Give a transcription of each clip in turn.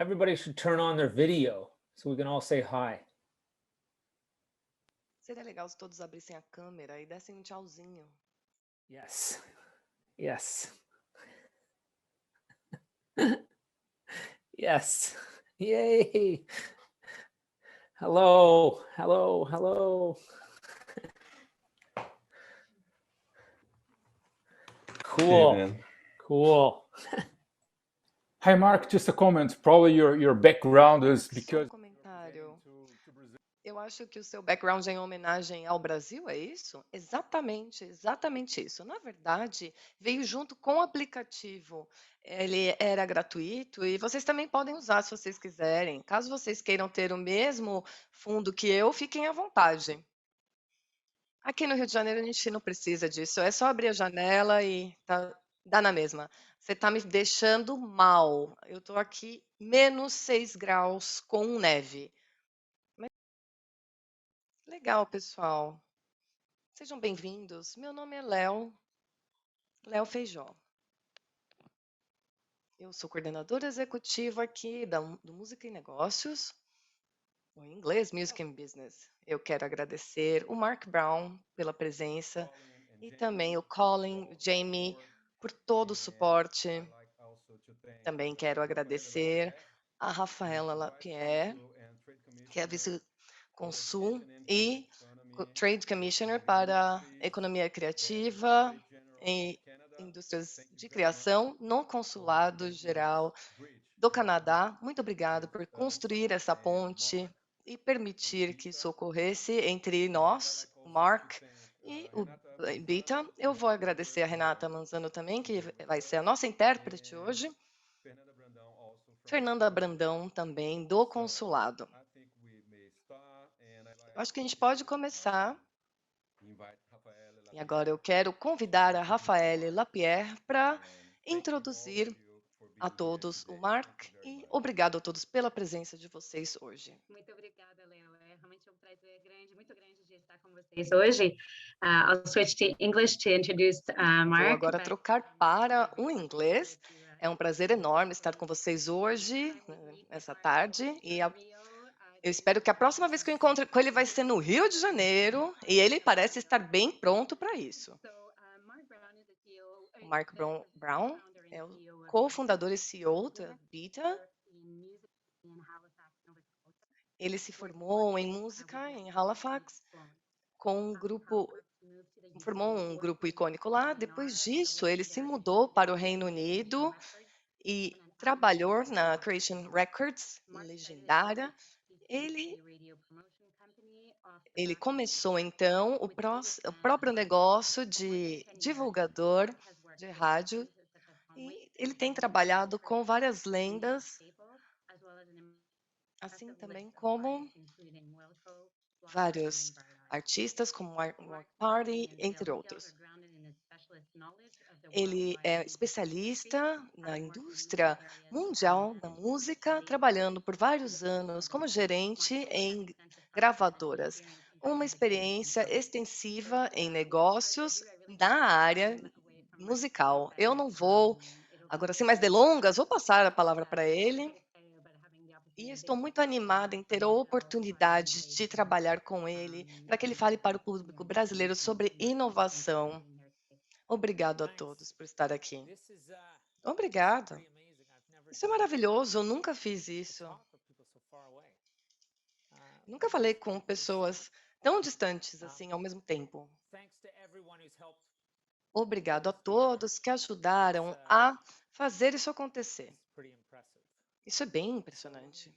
Everybody should turn on their video so we can all say hi. Seria legal se todos abrissem a câmera e dessem um tchauzinho. Yes. Yes. Yes. Yay. Hello. Hello. Hello. Cool. Hey, man. Cool. Hi, Mark. Just a comment. Probably your background is Só um because comentário. Eu acho que o seu background é em homenagem ao Brasil, é isso? Exatamente, exatamente isso. Na verdade, veio junto com o aplicativo. Ele era gratuito e vocês também podem usar se vocês quiserem. Caso vocês queiram ter o mesmo fundo que eu, fiquem à vontade. Aqui no Rio de Janeiro a gente não precisa disso. É só abrir a janela e dá na mesma. Você está me deixando mal. Eu estou aqui menos 6 graus com neve. Legal, pessoal. Sejam bem-vindos. Meu nome é Léo Feijó. Eu sou coordenadora executiva aqui do Música e Negócios, ou em inglês, Music and Business. Eu quero agradecer o Mark Brown pela presença e também o Colin, o Jamie, por todo o suporte. Também quero agradecer a Rafaela Lapierre, que é a vice-consul e Trade Commissioner para a Economia Criativa e Indústrias de Criação no Consulado Geral do Canadá. Muito obrigado por construir essa ponte e permitir que isso ocorresse entre nós, o Mark e o Bita. Eu vou agradecer a Renata Manzano também, que vai ser a nossa intérprete hoje. Fernanda Brandão também, do Consulado. Eu acho que a gente pode começar. E agora eu quero convidar a Rafaele Lapierre para introduzir a todos o Mark e obrigado a todos pela presença de vocês hoje. Muito obrigada, Léo. É realmente um prazer grande, muito grande de estar com vocês hoje. I'll switch to English to introduce Mark. Vou agora trocar para o inglês. É um prazer enorme estar com vocês hoje, essa tarde, e eu espero que a próxima vez que eu encontro com ele vai ser no Rio de Janeiro, e ele parece estar bem pronto para isso. O Mark Brown é o cofundador e CEO da Bita. Ele se formou em música em Halifax, formou um grupo icônico lá. Depois disso, ele se mudou para o Reino Unido e trabalhou na Creation Records, legendária. Ele começou, então, o próprio negócio de divulgador de rádio e ele tem trabalhado com várias lendas, assim também como vários artistas, como Mark Party, entre outros. Ele é especialista na indústria mundial da música, trabalhando por vários anos como gerente em gravadoras. Uma experiência extensiva em negócios na área musical. Eu não vou, agora sem mais delongas, vou passar a palavra para ele. E estou muito animada em ter a oportunidade de trabalhar com ele, para que ele fale para o público brasileiro sobre inovação. Obrigado a todos por estar aqui. Obrigada. Isso é maravilhoso, eu nunca fiz isso. Nunca falei com pessoas tão distantes assim ao mesmo tempo. Obrigado a todos que ajudaram a fazer isso acontecer. Isso é bem impressionante.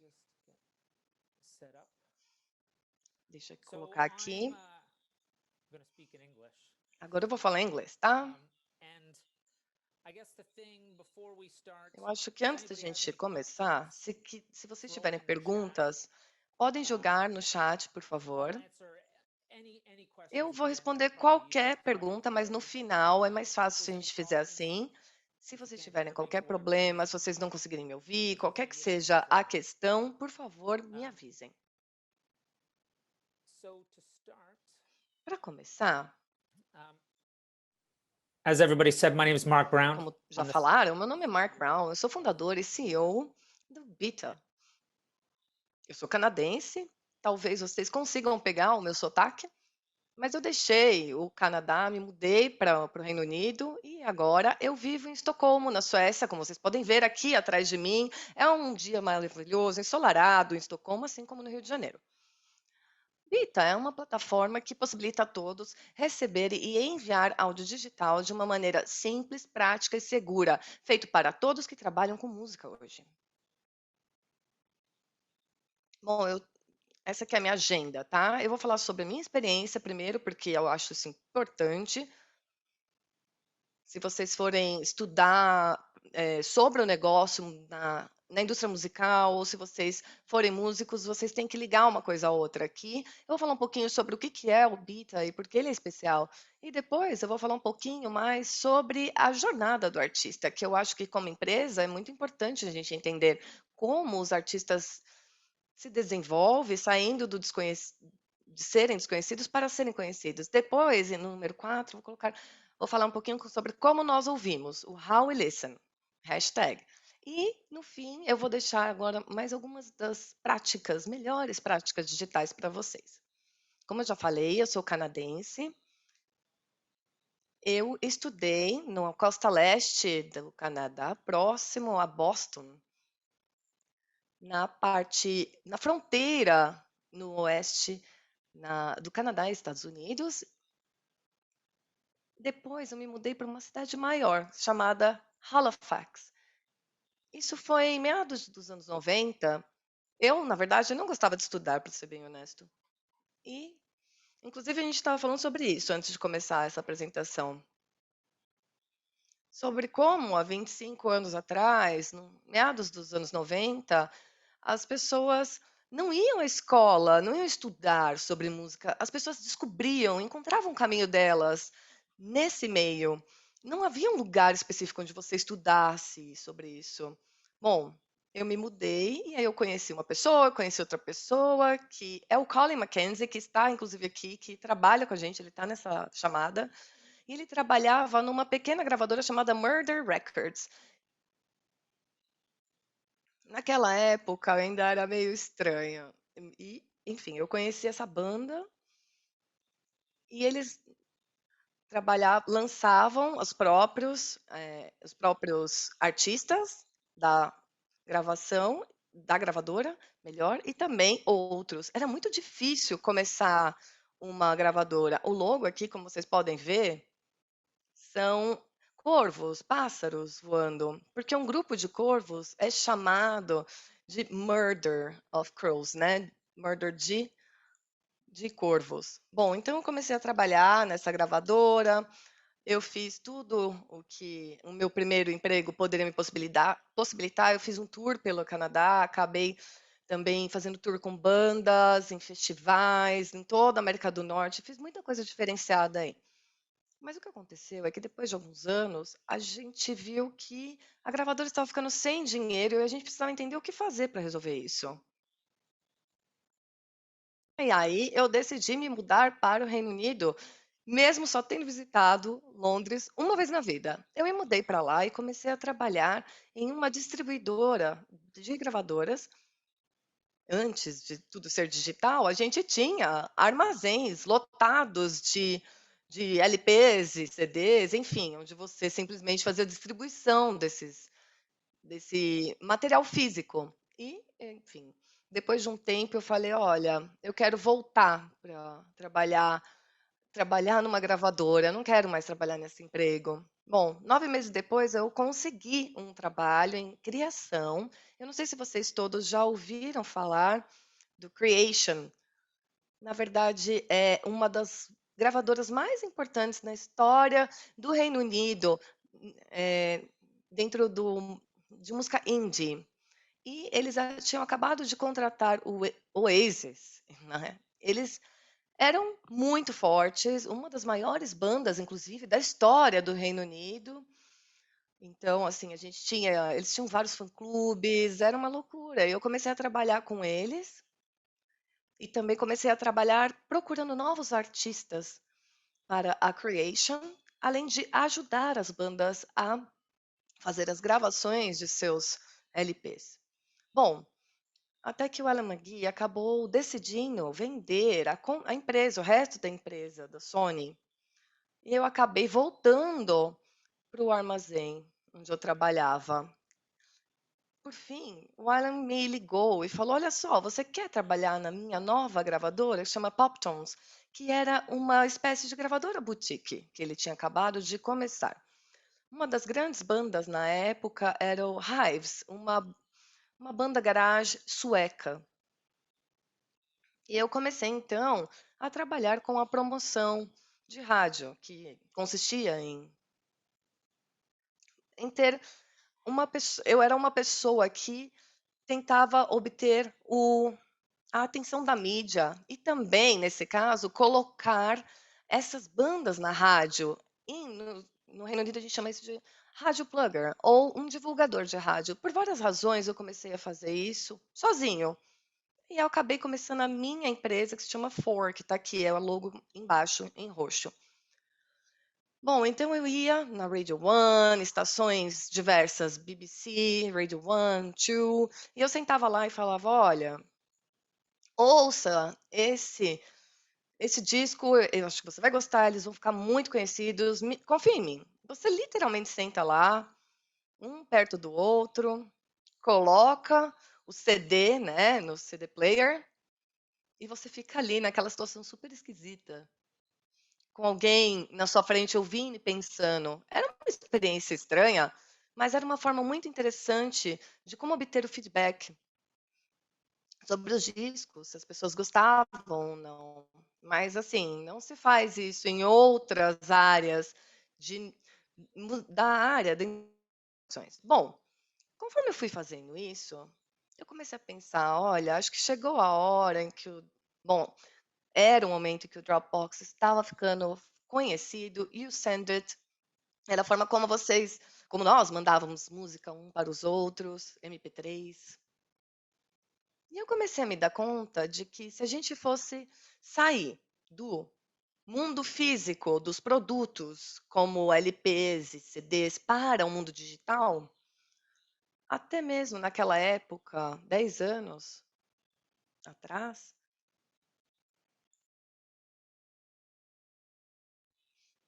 Deixa eu colocar aqui. Agora eu vou falar em inglês, tá? Eu acho que antes da gente começar, se vocês tiverem perguntas, podem jogar no chat, por favor. Eu vou responder qualquer pergunta, mas no final é mais fácil se a gente fizer assim. Se vocês tiverem qualquer problema, se vocês não conseguirem me ouvir, qualquer que seja a questão, por favor, me avisem. Para começar, As everybody said, my name is Mark Brown. como já falaram, meu nome é Mark Brown, eu sou fundador e CEO do Bita. Eu sou canadense, talvez vocês consigam pegar o meu sotaque, mas eu deixei o Canadá, me mudei para o Reino Unido e agora eu vivo em Estocolmo, na Suécia, como vocês podem ver aqui atrás de mim. É um dia maravilhoso, ensolarado em Estocolmo, assim como no Rio de Janeiro. Bita é uma plataforma que possibilita a todos receber e enviar áudio digital de uma maneira simples, prática e segura, feito para todos que trabalham com música hoje. Bom, essa aqui é a minha agenda, tá? Eu vou falar sobre a minha experiência primeiro, porque eu acho isso importante. Se vocês forem estudar sobre o negócio na indústria musical, ou se vocês forem músicos, vocês têm que ligar uma coisa à outra aqui. Eu vou falar um pouquinho sobre o que é o Bita e por que ele é especial. E depois eu vou falar um pouquinho mais sobre a jornada do artista, que eu acho que como empresa é muito importante a gente entender como os artistas se desenvolvem saindo de serem desconhecidos para serem conhecidos. Depois, em número 4, vou falar um pouquinho sobre como nós ouvimos, o How We Listen, hashtag. E, no fim, eu vou deixar agora mais algumas das melhores práticas digitais para vocês. Como eu já falei, eu sou canadense. Eu estudei na costa leste do Canadá, próximo a Boston, na fronteira no oeste do Canadá e Estados Unidos. Depois eu me mudei para uma cidade maior, chamada Halifax. Isso foi em meados dos anos 90. Eu, na verdade, não gostava de estudar, para ser bem honesto. E, inclusive, a gente estava falando sobre isso antes de começar essa apresentação. Sobre como, há 25 anos atrás, no meados dos anos 90, as pessoas não iam à escola, não iam estudar sobre música. As pessoas descobriam, encontravam o caminho delas nesse meio. Não havia um lugar específico onde você estudasse sobre isso. Bom, eu me mudei e aí eu conheci uma pessoa, conheci outra pessoa, que é o Colin Mackenzie, que está inclusive aqui, que trabalha com a gente, ele está nessa chamada. E ele trabalhava numa pequena gravadora chamada Murder Records. Naquela época eu ainda era meio estranha. E, enfim, eu conheci essa banda e eles lançavam os próprios artistas da gravação, da gravadora, melhor, e também outros. Era muito difícil começar uma gravadora. O logo aqui, como vocês podem ver, são corvos, pássaros voando, porque um grupo de corvos é chamado de murder of crows, né? Murder de corvos. Bom, então eu comecei a trabalhar nessa gravadora, eu fiz tudo o que o meu primeiro emprego poderia me possibilitar. Eu fiz um tour pelo Canadá, acabei também fazendo tour com bandas, em festivais, em toda a América do Norte, fiz muita coisa diferenciada aí. Mas o que aconteceu é que depois de alguns anos, a gente viu que a gravadora estava ficando sem dinheiro e a gente precisava entender o que fazer para resolver isso. E aí eu decidi me mudar para o Reino Unido, mesmo só tendo visitado Londres uma vez na vida. Eu me mudei para lá e comecei a trabalhar em uma distribuidora de gravadoras. Antes de tudo ser digital, a gente tinha armazéns lotados de LPs e CDs, enfim, onde você simplesmente fazia distribuição desse material físico. E, enfim, depois de um tempo eu falei, olha, eu quero voltar para trabalhar numa gravadora, eu não quero mais trabalhar nesse emprego. Bom, 9 meses depois eu consegui um trabalho em criação. Eu não sei se vocês todos já ouviram falar do Creation. Na verdade, é uma das gravadoras mais importantes na história do Reino Unido, dentro de música indie. E eles tinham acabado de contratar o Oasis, né? Eles eram muito fortes, uma das maiores bandas, inclusive, da história do Reino Unido. Então, assim, eles tinham vários fã-clubes, era uma loucura. Eu comecei a trabalhar com eles e também comecei a trabalhar procurando novos artistas para a Creation, além de ajudar as bandas a fazer as gravações de seus LPs. Bom, até que o Alan McGee acabou decidindo vender a empresa, o resto da empresa da Sony, e eu acabei voltando para o armazém onde eu trabalhava. Por fim, o Alan me ligou e falou: Olha só, você quer trabalhar na minha nova gravadora, que chama Poptones, que era uma espécie de gravadora boutique que ele tinha acabado de começar. Uma das grandes bandas na época era o Hives, uma banda garage sueca. E eu comecei então a trabalhar com a promoção de rádio, que consistia em ter uma pessoa. Eu era uma pessoa que tentava obter a atenção da mídia e também, nesse caso, colocar essas bandas na rádio. E no Reino Unido a gente chama isso de rádio plugger ou um divulgador de rádio. Por várias razões eu comecei a fazer isso sozinho. E eu acabei começando a minha empresa que se chama For, que está aqui, é o logo embaixo em roxo. Bom, então eu ia na Radio One, estações diversas, BBC, Radio One, Two, e eu sentava lá e falava, olha, ouça esse disco, eu acho que você vai gostar, eles vão ficar muito conhecidos, confia em mim. Você literalmente senta lá, um perto do outro, coloca o CD, né, no CD player, e você fica ali naquela situação super esquisita, com alguém na sua frente ouvindo e pensando. Era uma experiência estranha, mas era uma forma muito interessante de como obter o feedback sobre os discos, se as pessoas gostavam ou não. Mas, assim, não se faz isso em outras áreas da área de informações. Bom, conforme eu fui fazendo isso, eu comecei a pensar, olha, acho que chegou a hora em que bom, era o momento em que o Dropbox estava ficando conhecido e o Sendit era a forma como nós mandávamos música um para os outros, MP3. E eu comecei a me dar conta de que se a gente fosse sair do mundo físico dos produtos, como LPs e CDs, para o mundo digital, até mesmo naquela época, 10 anos atrás,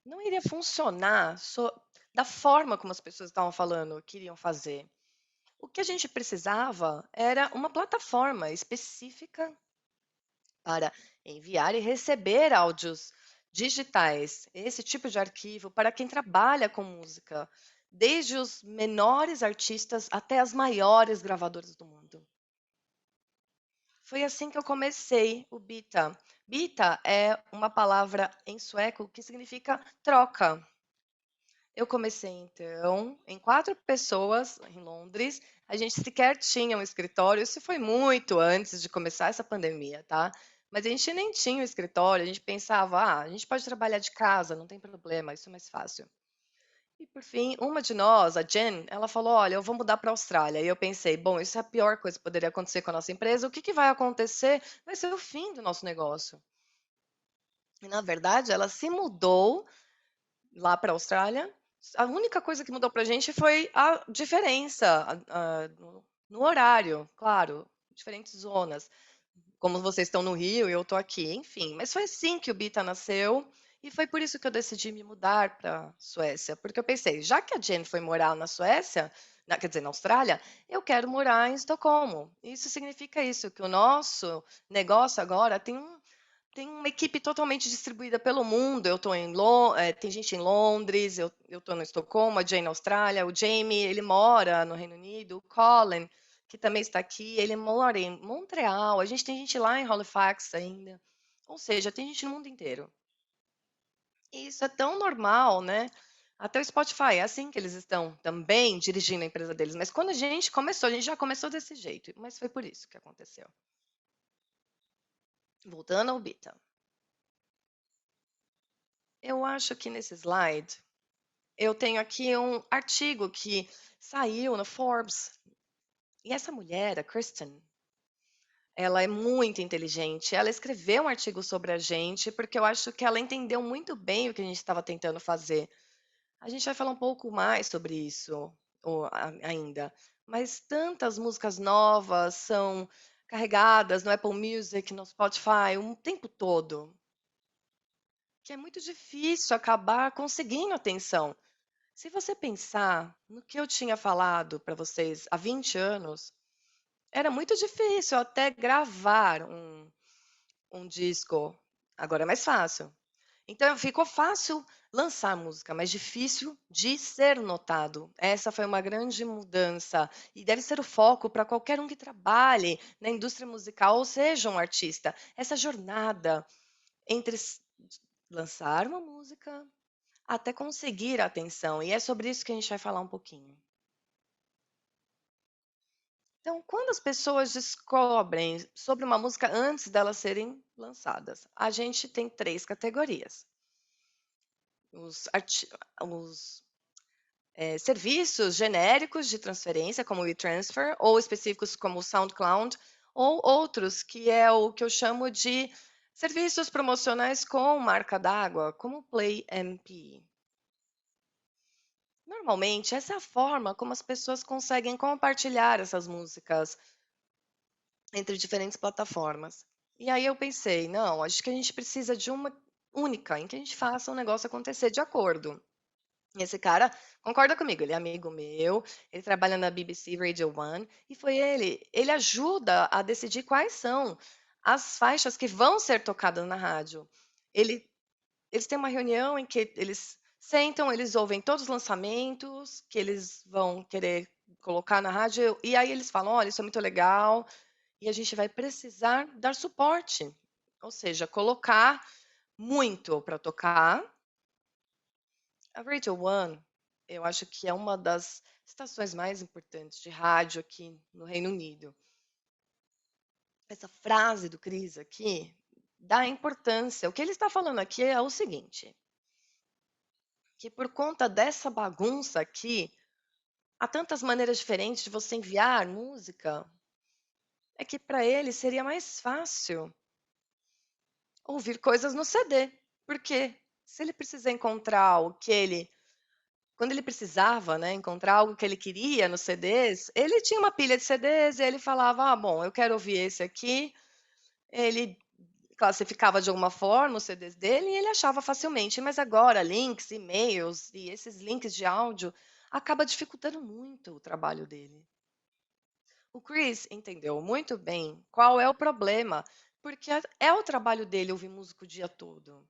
não iria funcionar da forma como as pessoas estavam falando que iriam fazer. O que a gente precisava era uma plataforma específica para enviar e receber áudios digitais, esse tipo de arquivo, para quem trabalha com música, desde os menores artistas até as maiores gravadoras do mundo. Foi assim que eu comecei o Bita. Bita é uma palavra em sueco que significa troca. Eu comecei, então, em 4 pessoas em Londres. A gente sequer tinha um escritório, isso foi muito antes de começar essa pandemia, tá? Mas a gente nem tinha um escritório, a gente pensava, a gente pode trabalhar de casa, não tem problema, isso é mais fácil. E por fim, uma de nós, a Jen, ela falou: Olha, eu vou mudar para a Austrália. E eu pensei: Bom, isso é a pior coisa que poderia acontecer com a nossa empresa. O que vai acontecer? Vai ser o fim do nosso negócio. E na verdade, ela se mudou lá para a Austrália. A única coisa que mudou para a gente foi a diferença no horário, claro, diferentes zonas. Como vocês estão no Rio e eu estou aqui, enfim. Mas foi assim que o Bita nasceu e foi por isso que eu decidi me mudar para a Suécia, porque eu pensei, já que a Jen foi morar na Suécia, quer dizer, na Austrália, eu quero morar em Estocolmo. Isso significa isso, que o nosso negócio agora tem uma equipe totalmente distribuída pelo mundo. Eu estou tem gente em Londres, eu estou no Estocolmo, a Jane na Austrália, o Jamie, ele mora no Reino Unido, o Colin, que também está aqui, ele mora em Montreal, a gente tem gente lá em Halifax ainda. Ou seja, tem gente no mundo inteiro. E isso é tão normal, né? Até o Spotify, é assim que eles estão também dirigindo a empresa deles. Mas quando a gente começou, a gente já começou desse jeito. Mas foi por isso que aconteceu. Voltando ao Bita. Eu acho que nesse slide eu tenho aqui um artigo que saiu no Forbes. E essa mulher, a Kristen, ela é muito inteligente. Ela escreveu um artigo sobre a gente porque eu acho que ela entendeu muito bem o que a gente estava tentando fazer. A gente vai falar um pouco mais sobre isso ainda. mas tantas músicas novas são carregadas no Apple Music, no Spotify, o tempo todo, que é muito difícil acabar conseguindo atenção. Se você pensar no que eu tinha falado para vocês há 20 anos, era muito difícil até gravar um disco. Agora é mais fácil. Então ficou fácil lançar música, mas difícil de ser notado. Essa foi uma grande mudança e deve ser o foco para qualquer um que trabalhe na indústria musical ou seja um artista. Essa jornada entre lançar uma música até conseguir a atenção. E é sobre isso que a gente vai falar um pouquinho. Então, quando as pessoas descobrem sobre uma música antes delas serem lançadas, a gente tem 3 categorias. Os serviços genéricos de transferência, como o WeTransfer, ou específicos como o SoundCloud, ou outros, que é o que eu chamo de serviços promocionais com marca d'água, como o PlayMP. Normalmente, essa é a forma como as pessoas conseguem compartilhar essas músicas entre diferentes plataformas. E aí eu pensei, não, acho que a gente precisa de uma única, em que a gente faça o negócio acontecer de acordo. E esse cara concorda comigo, ele é amigo meu, ele trabalha na BBC Radio One, e foi ele ajuda a decidir quais são as faixas que vão ser tocadas na rádio. Eles têm uma reunião em que eles sentam, eles ouvem todos os lançamentos que eles vão querer colocar na rádio, e aí eles falam, olha, isso é muito legal, e a gente vai precisar dar suporte, ou seja, colocar muito para tocar. A Radio One, eu acho que é uma das estações mais importantes de rádio aqui no Reino Unido. Essa frase do Chris aqui dá importância. O que ele está falando aqui é o seguinte, que por conta dessa bagunça aqui, há tantas maneiras diferentes de você enviar música, é que para ele seria mais fácil ouvir coisas no CD, porque se ele precisar encontrar o que ele quando ele precisava, né, encontrar algo que ele queria nos CDs, ele tinha uma pilha de CDs e ele falava: "Ah, bom, eu quero ouvir esse aqui". Ele classificava de alguma forma os CDs dele e ele achava facilmente, mas agora links, e-mails e esses links de áudio acaba dificultando muito o trabalho dele. O Chris entendeu muito bem qual é o problema, porque é o trabalho dele ouvir música o dia todo.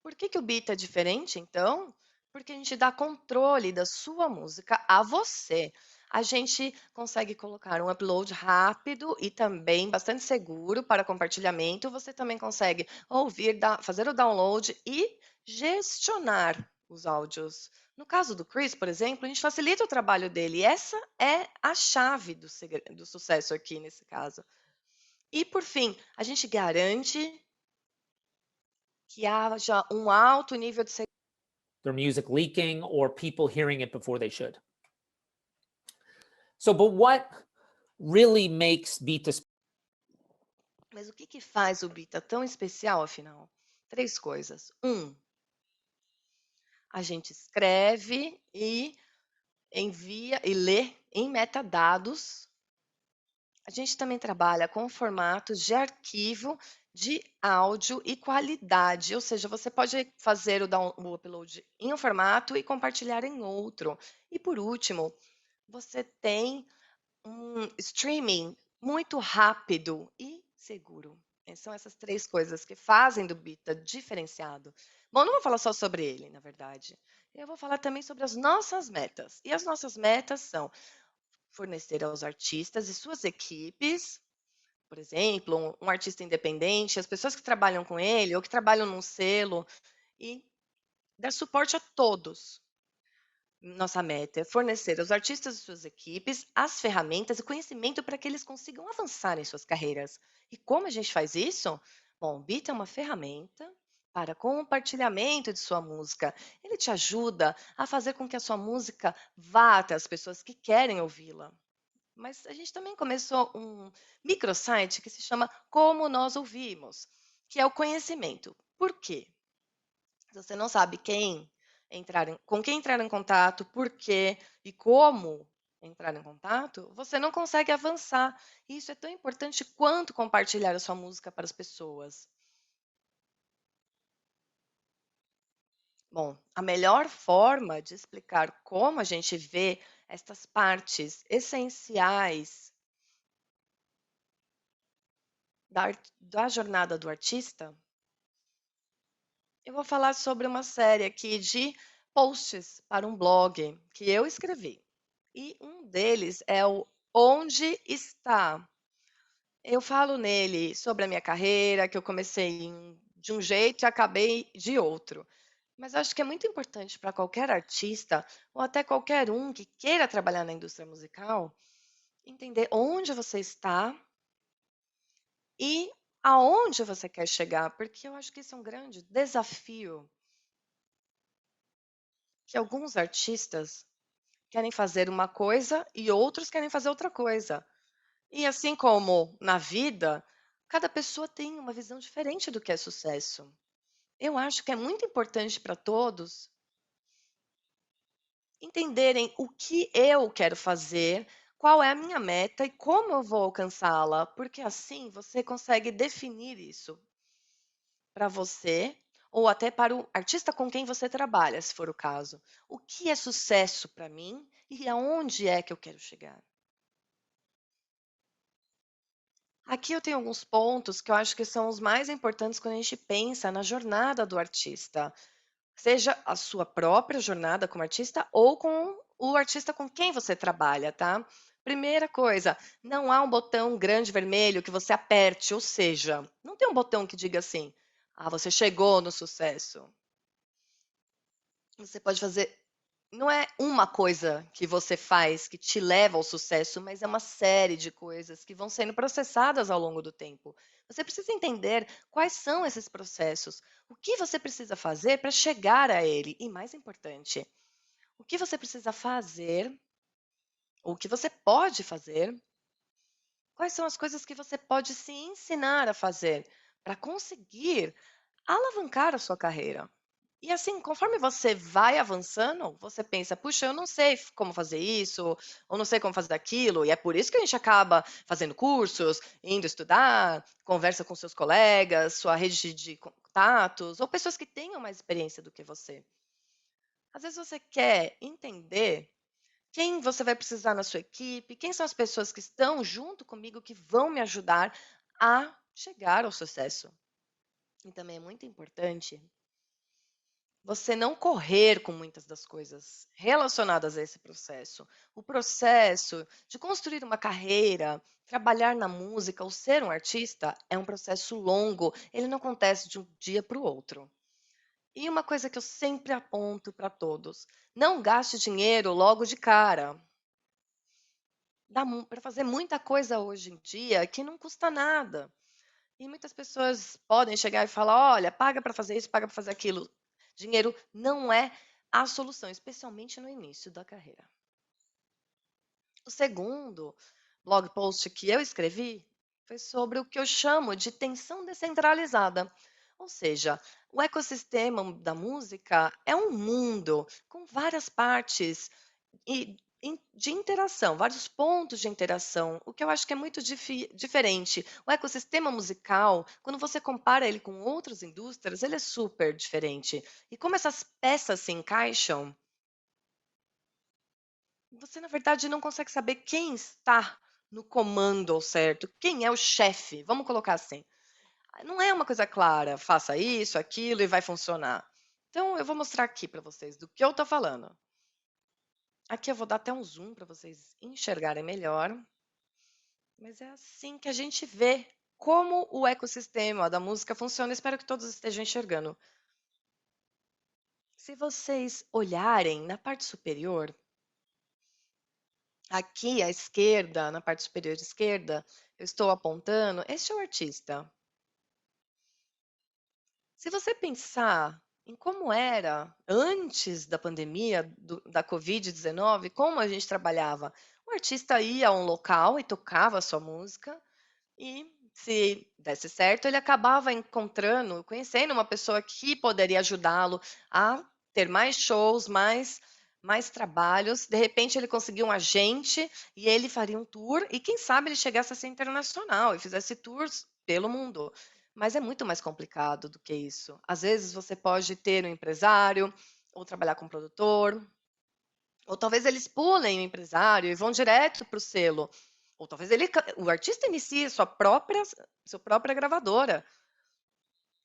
Por que o Beat é diferente, então? Porque a gente dá controle da sua música a você. A gente consegue colocar um upload rápido e também bastante seguro para compartilhamento. Você também consegue ouvir, fazer o download e gestionar os áudios. No caso do Chris, por exemplo, a gente facilita o trabalho dele. E essa é a chave do sucesso aqui nesse caso. E, por fim, a gente garante que haja um alto nível de segurança. Their music leaking or people hearing it before they should. So, but what really makes Beat Mas o que faz o Bita tão especial, afinal? 3 coisas. A gente escreve e envia e lê em metadados. A gente também trabalha com formatos de arquivo de áudio e qualidade, ou seja, você pode fazer o upload em um formato e compartilhar em outro. E por último, você tem um streaming muito rápido e seguro. São essas 3 coisas que fazem do Bita diferenciado. Bom, não vou falar só sobre ele, na verdade. Eu vou falar também sobre as nossas metas. E as nossas metas são fornecer aos artistas e suas equipes, por exemplo, um artista independente, as pessoas que trabalham com ele ou que trabalham num selo, e dar suporte a todos. Nossa meta é fornecer aos artistas e suas equipes as ferramentas e conhecimento para que eles consigam avançar em suas carreiras. E como a gente faz isso? Bom, o Beat é uma ferramenta para compartilhamento de sua música. Ele te ajuda a fazer com que a sua música vá até as pessoas que querem ouvi-la. Mas a gente também começou um microsite que se chama Como Nós Ouvimos, que é o conhecimento. Por quê? Se você não sabe com quem entrar em contato, por quê e como entrar em contato, você não consegue avançar. E isso é tão importante quanto compartilhar a sua música para as pessoas. Bom, a melhor forma de explicar como a gente vê estas partes essenciais da jornada do artista, eu vou falar sobre uma série aqui de posts para um blog que eu escrevi. E um deles é o Onde Está? Eu falo nele sobre a minha carreira, que eu comecei de um jeito e acabei de outro. Mas eu acho que é muito importante para qualquer artista, ou até qualquer um que queira trabalhar na indústria musical, entender onde você está e aonde você quer chegar, porque eu acho que isso é um grande desafio que alguns artistas querem fazer uma coisa e outros querem fazer outra coisa. E assim como na vida, cada pessoa tem uma visão diferente do que é sucesso. Eu acho que é muito importante para todos entenderem o que eu quero fazer, qual é a minha meta e como eu vou alcançá-la, porque assim você consegue definir isso para você ou até para o artista com quem você trabalha, se for o caso. O que é sucesso para mim e aonde é que eu quero chegar? Aqui eu tenho alguns pontos que eu acho que são os mais importantes quando a gente pensa na jornada do artista, seja a sua própria jornada como artista ou com o artista com quem você trabalha, tá? Primeira coisa, não há um botão grande vermelho que você aperte, ou seja, não tem um botão que diga assim: "Ah, você chegou no sucesso". Você pode fazer não é uma coisa que você faz que te leva ao sucesso, mas é uma série de coisas que vão sendo processadas ao longo do tempo. Você precisa entender quais são esses processos, o que você precisa fazer para chegar a ele e, mais importante, o que você precisa fazer, o que você pode fazer, quais são as coisas que você pode se ensinar a fazer para conseguir alavancar a sua carreira. E assim, conforme você vai avançando, você pensa: "Puxa, eu não sei como fazer isso, ou não sei como fazer aquilo", e é por isso que a gente acaba fazendo cursos, indo estudar, conversa com seus colegas, sua rede de contatos, ou pessoas que tenham mais experiência do que você. Às vezes você quer entender quem você vai precisar na sua equipe, quem são as pessoas que estão junto comigo que vão me ajudar a chegar ao sucesso. E também é muito importante você não correr com muitas das coisas relacionadas a esse processo. O processo de construir uma carreira, trabalhar na música ou ser um artista é um processo longo, ele não acontece de um dia para o outro. E uma coisa que eu sempre aponto para todos: não gaste dinheiro logo de cara. Dá para fazer muita coisa hoje em dia que não custa nada. E muitas pessoas podem chegar e falar: olha, paga para fazer isso, paga para fazer aquilo. Dinheiro não é a solução, especialmente no início da carreira. O segundo blog post que eu escrevi foi sobre o que eu chamo de tensão descentralizada. Ou seja, o ecossistema da música é um mundo com várias partes e de interação, vários pontos de interação, o que eu acho que é muito diferente. O ecossistema musical, quando você compara ele com outras indústrias, ele é super diferente. E como essas peças se encaixam, você na verdade não consegue saber quem está no comando ao certo, quem é o chefe, vamos colocar assim. Não é uma coisa clara, faça isso, aquilo e vai funcionar. Então eu vou mostrar aqui para vocês do que eu estou falando. Aqui eu vou dar até um zoom para vocês enxergarem melhor. Mas é assim que a gente vê como o ecossistema da música funciona. Espero que todos estejam enxergando. Se vocês olharem na parte superior, aqui à esquerda, na parte superior esquerda, eu estou apontando, este é o artista. Se você pensar em como era antes da pandemia da Covid-19, como a gente trabalhava, o artista ia a um local e tocava a sua música, e se desse certo, ele acabava encontrando, conhecendo uma pessoa que poderia ajudá-lo a ter mais shows, mais mais trabalhos. De repente, ele conseguiu um agente e ele faria um tour. E quem sabe ele chegasse a ser internacional e fizesse tours pelo mundo. Mas é muito mais complicado do que isso. Às vezes, você pode ter um empresário ou trabalhar com um produtor. Ou talvez eles pulem o empresário e vão direto para o selo. Ou talvez o artista inicie sua própria gravadora.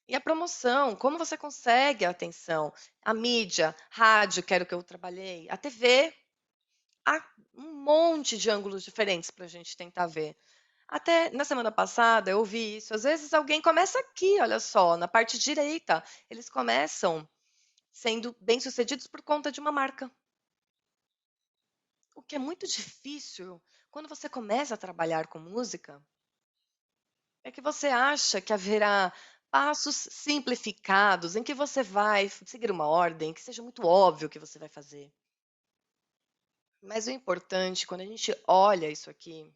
E a promoção, como você consegue a atenção? A mídia, rádio, que era o que eu trabalhei, a TV. Há um monte de ângulos diferentes para a gente tentar ver. Até na semana passada eu ouvi isso. Às vezes alguém começa aqui, olha só, na parte direita. Eles começam sendo bem-sucedidos por conta de uma marca. O que é muito difícil quando você começa a trabalhar com música é que você acha que haverá passos simplificados em que você vai seguir uma ordem que seja muito óbvio o que você vai fazer. Mas o importante, quando a gente olha isso aqui,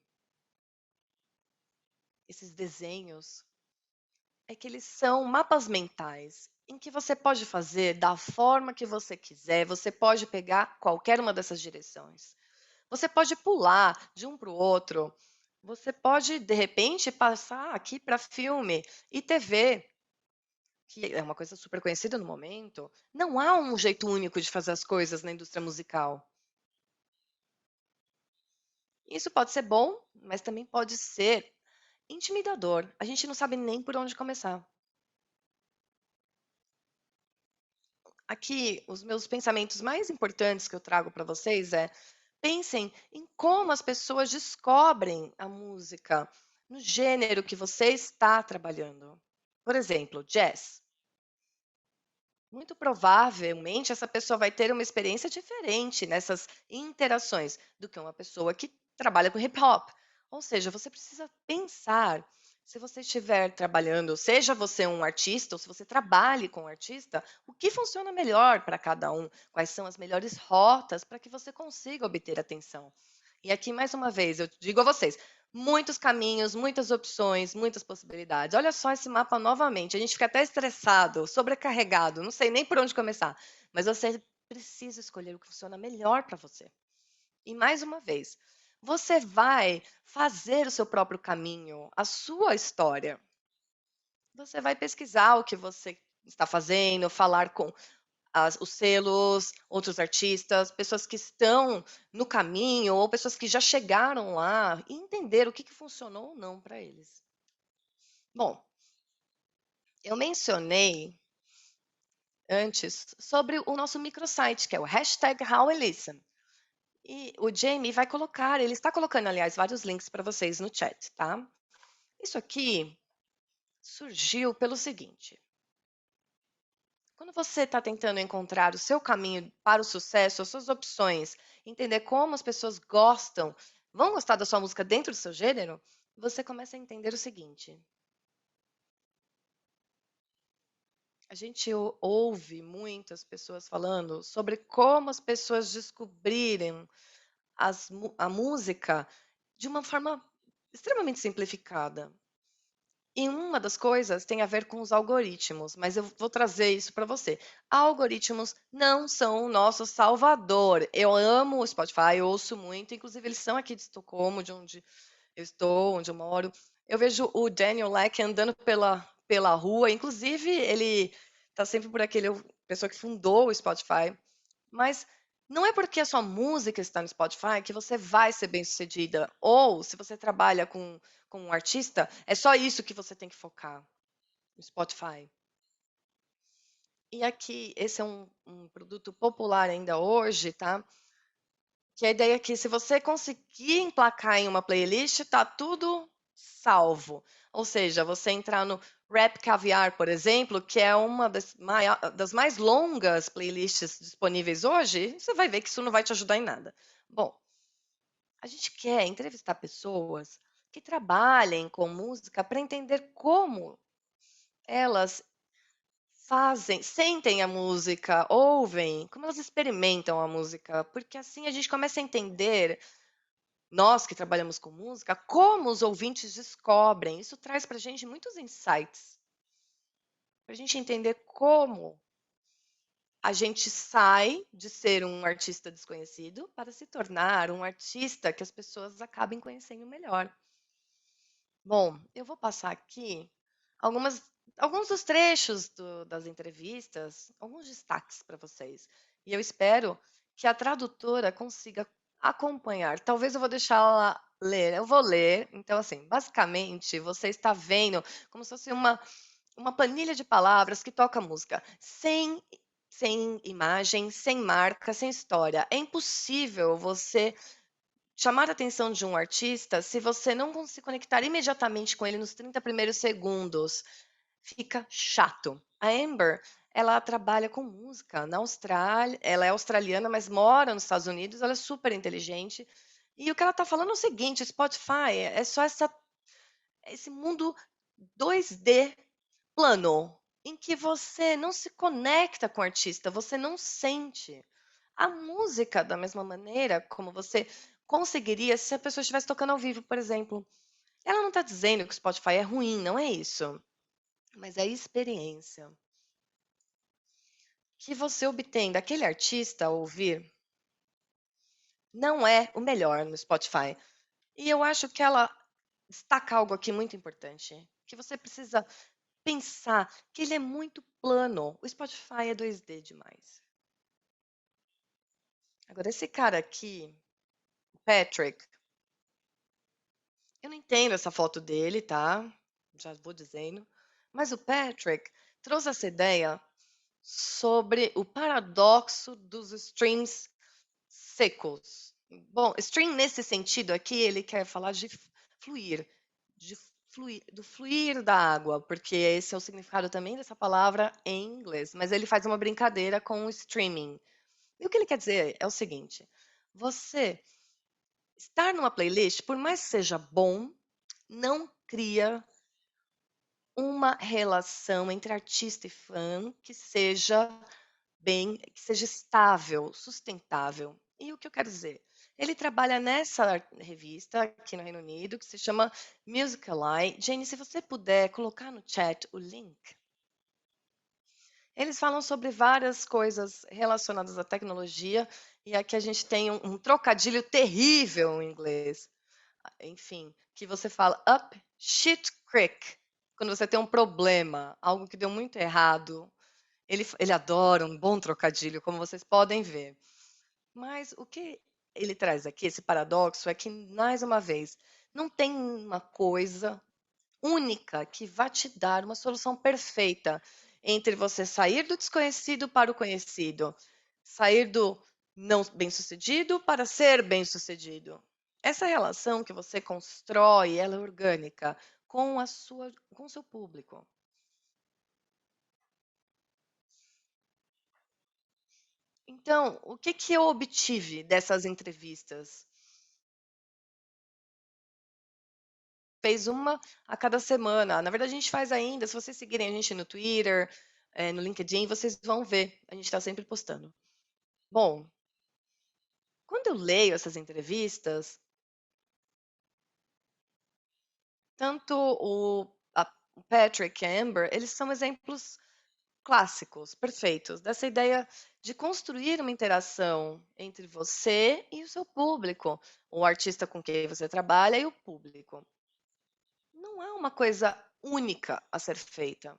esses desenhos, é que eles são mapas mentais em que você pode fazer da forma que você quiser, você pode pegar qualquer uma dessas direções. Você pode pular de um para o outro. Você pode, de repente, passar aqui para filme e TV, que é uma coisa super conhecida no momento. Não há um jeito único de fazer as coisas na indústria musical. Isso pode ser bom, mas também pode ser intimidador. A gente não sabe nem por onde começar. Aqui, os meus pensamentos mais importantes que eu trago para vocês é: pensem em como as pessoas descobrem a música no gênero que você está trabalhando. Por exemplo, jazz. Muito provavelmente essa pessoa vai ter uma experiência diferente nessas interações do que uma pessoa que trabalha com hip hop. Ou seja, você precisa pensar, se você estiver trabalhando, seja você um artista ou se você trabalhe com um artista, o que funciona melhor para cada um, quais são as melhores rotas para que você consiga obter atenção. E aqui, mais uma vez, eu digo a vocês, muitos caminhos, muitas opções, muitas possibilidades. Olha só esse mapa novamente. A gente fica até estressado, sobrecarregado, não sei nem por onde começar. Mas você precisa escolher o que funciona melhor para você. E mais uma vez, você vai fazer o seu próprio caminho, a sua história. Você vai pesquisar o que você está fazendo, falar com os selos, outros artistas, pessoas que estão no caminho ou pessoas que já chegaram lá e entender o que funcionou ou não para eles. Bom, eu mencionei antes sobre o nosso microsite, que é o #HowIListen. E o Jamie vai colocar, ele está colocando, aliás, vários links para vocês no chat, tá? Isso aqui surgiu pelo seguinte: quando você está tentando encontrar o seu caminho para o sucesso, as suas opções, entender como as pessoas vão gostar da sua música dentro do seu gênero, você começa a entender o seguinte. A gente ouve muitas pessoas falando sobre como as pessoas descobriram a música de uma forma extremamente simplificada. E uma das coisas tem a ver com os algoritmos, mas eu vou trazer isso para você. Algoritmos não são o nosso salvador. Eu amo o Spotify, eu ouço muito, inclusive eles são aqui de Estocolmo, de onde eu estou, onde eu moro. Eu vejo o Daniel Leck andando pela rua, inclusive ele está sempre por aquele pessoa que fundou o Spotify. Mas não é porque a sua música está no Spotify que você vai ser bem-sucedida. Ou, se você trabalha com um artista, é só isso que você tem que focar no Spotify. E aqui, esse é um produto popular ainda hoje, tá? Que a ideia é que se você conseguir emplacar em uma playlist, tá tudo salvo. Ou seja, você entrar no Rap Caviar, por exemplo, que é uma das mais longas playlists disponíveis hoje, você vai ver que isso não vai te ajudar em nada. Bom, a gente quer entrevistar pessoas que trabalhem com música para entender como elas sentem a música, ouvem, como elas experimentam a música, porque assim a gente começa a entender, nós que trabalhamos com música, como os ouvintes descobrem. Isso traz para a gente muitos insights, para a gente entender como a gente sai de ser um artista desconhecido para se tornar um artista que as pessoas acabem conhecendo melhor. Bom, eu vou passar aqui alguns dos trechos das entrevistas, alguns destaques para vocês. E eu espero que a tradutora consiga acompanhar. Talvez eu vou deixar ela ler. Eu vou ler. Então, assim, basicamente, você está vendo como se fosse uma planilha de palavras que toca música, sem imagem, sem marca, sem história. É impossível você chamar a atenção de um artista se você não se conectar imediatamente com ele nos 30 primeiros segundos. Fica chato. A Amber, ela trabalha com música na Austrália, ela é australiana, mas mora nos Estados Unidos, ela é super inteligente. E o que ela está falando é o seguinte: Spotify é só esse mundo 2D plano, em que você não se conecta com o artista, você não sente. A música, da mesma maneira como você conseguiria se a pessoa estivesse tocando ao vivo, por exemplo. Ela não está dizendo que o Spotify é ruim, não é isso. Mas é a experiência que você obtém daquele artista ao ouvir não é o melhor no Spotify. E eu acho que ela destaca algo aqui muito importante, que você precisa pensar que ele é muito plano. O Spotify é 2D demais. Agora, esse cara aqui, o Patrick, eu não entendo essa foto dele, tá? Já vou dizendo. Mas o Patrick trouxe essa ideia sobre o paradoxo dos streams secos. Bom, stream nesse sentido aqui, ele quer falar de fluir, do fluir da água, porque esse é o significado também dessa palavra em inglês. Mas ele faz uma brincadeira com o streaming. E o que ele quer dizer é o seguinte: você estar numa playlist, por mais que seja bom, não cria uma relação entre artista e fã que seja estável, sustentável. E o que eu quero dizer? Ele trabalha nessa revista aqui no Reino Unido, que se chama Musically. Jane, se você puder colocar no chat o link. Eles falam sobre várias coisas relacionadas à tecnologia, e aqui a gente tem um trocadilho terrível em inglês. Enfim, que você fala up shit creek, quando você tem um problema, algo que deu muito errado. Ele adora um bom trocadilho, como vocês podem ver. Mas o que ele traz aqui, esse paradoxo, é que, mais uma vez, não tem uma coisa única que vai te dar uma solução perfeita entre você sair do desconhecido para o conhecido, sair do não bem-sucedido para ser bem-sucedido. Essa relação que você constrói, ela é orgânica com com o seu público. Então, o que eu obtive dessas entrevistas? Fez uma a cada semana. Na verdade, a gente faz ainda. Se vocês seguirem a gente no Twitter, no LinkedIn, vocês vão ver. A gente está sempre postando. Bom, quando eu leio essas entrevistas, tanto o Patrick e a Amber, eles são exemplos clássicos, perfeitos, dessa ideia de construir uma interação entre você e o seu público, o artista com quem você trabalha e o público. Não é uma coisa única a ser feita.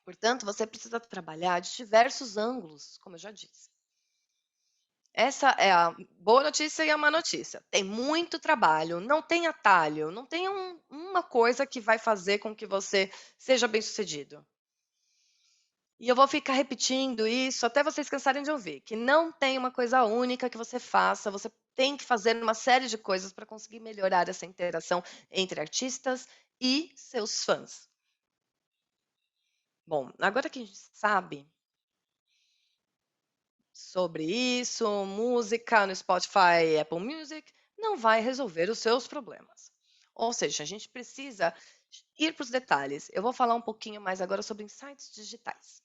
Portanto, você precisa trabalhar de diversos ângulos, como eu já disse. Essa é a boa notícia e a má notícia. Tem muito trabalho, não tem atalho, não tem uma coisa que vai fazer com que você seja bem-sucedido. E eu vou ficar repetindo isso até vocês cansarem de ouvir, que não tem uma coisa única que você faça, você tem que fazer uma série de coisas para conseguir melhorar essa interação entre artistas e seus fãs. Bom, agora que a gente sabe sobre isso, música no Spotify e Apple Music não vai resolver os seus problemas. Ou seja, a gente precisa ir para os detalhes. Eu vou falar um pouquinho mais agora sobre insights digitais,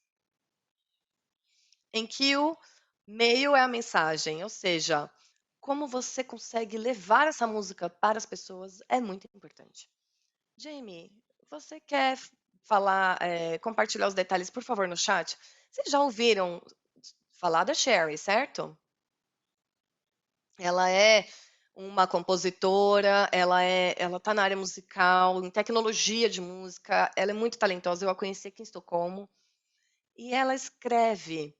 em que o meio é a mensagem, ou seja, como você consegue levar essa música para as pessoas é muito importante. Jamie, você quer falar, compartilhar os detalhes, por favor, no chat? Vocês já ouviram falar da Sherry, certo? Ela é uma compositora, ela está na área musical, em tecnologia de música, ela é muito talentosa, eu a conheci aqui em Estocolmo, e ela escreve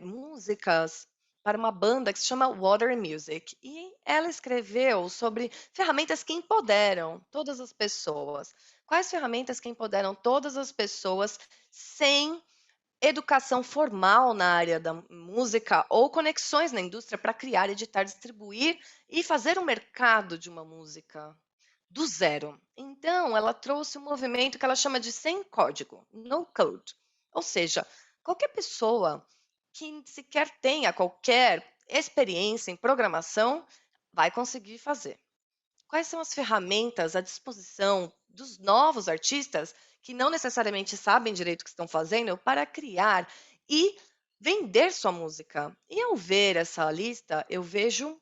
músicas para uma banda que se chama Water Music. E ela escreveu sobre ferramentas que empoderam todas as pessoas. Quais ferramentas que empoderam todas as pessoas sem educação formal na área da música ou conexões na indústria para criar, editar, distribuir e fazer um mercado de uma música do zero. Então, ela trouxe um movimento que ela chama de sem código, no code. Ou seja, qualquer pessoa que sequer tenha qualquer experiência em programação vai conseguir fazer. Quais são as ferramentas à disposição dos novos artistas que não necessariamente sabem direito o que estão fazendo para criar e vender sua música? E ao ver essa lista, eu vejo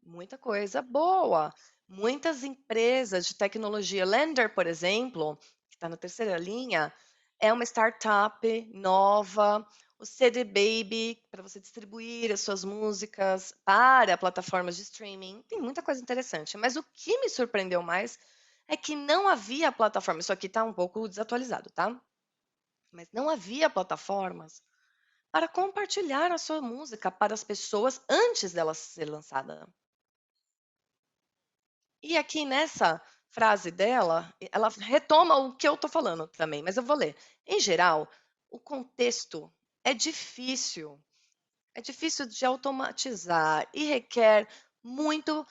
muita coisa boa. Muitas empresas de tecnologia. Lender, por exemplo, que está na terceira linha, é uma startup nova. O CD Baby, para você distribuir as suas músicas para plataformas de streaming. Tem muita coisa interessante. Mas o que me surpreendeu mais é que não havia plataforma. Isso aqui está um pouco desatualizado, tá? Mas não havia plataformas para compartilhar a sua música para as pessoas antes dela ser lançada. E aqui nessa frase dela, ela retoma o que eu estou falando também, mas eu vou ler. Em geral, o contexto é difícil de automatizar e requer muita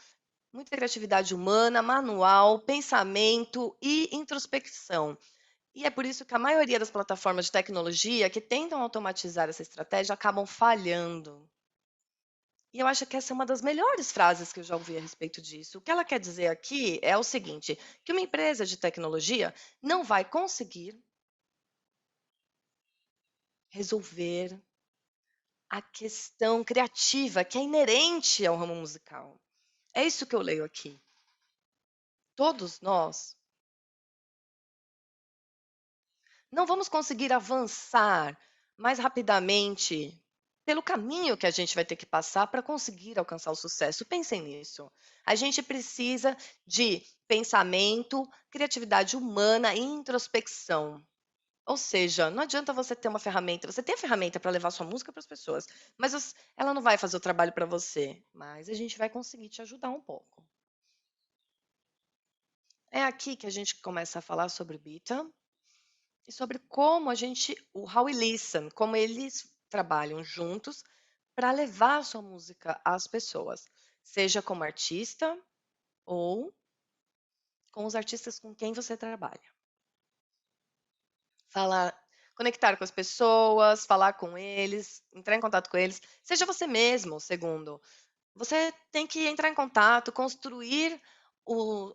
criatividade humana, manual, pensamento e introspecção. E é por isso que a maioria das plataformas de tecnologia que tentam automatizar essa estratégia acabam falhando. E eu acho que essa é uma das melhores frases que eu já ouvi a respeito disso. O que ela quer dizer aqui é o seguinte, que uma empresa de tecnologia não vai conseguir resolver a questão criativa que é inerente ao ramo musical. É isso que eu leio aqui. Todos nós não vamos conseguir avançar mais rapidamente pelo caminho que a gente vai ter que passar para conseguir alcançar o sucesso. Pensem nisso. A gente precisa de pensamento, criatividade humana e introspecção. Ou seja, não adianta você ter uma ferramenta. Você tem a ferramenta para levar sua música para as pessoas, mas ela não vai fazer o trabalho para você. Mas a gente vai conseguir te ajudar um pouco. É aqui que a gente começa a falar sobre Bita e sobre como o How e Listen, como eles trabalham juntos para levar a sua música às pessoas, seja como artista ou com os artistas com quem você trabalha. Conectar com as pessoas, falar com eles, entrar em contato com eles, seja você mesmo, segundo. Você tem que entrar em contato, construir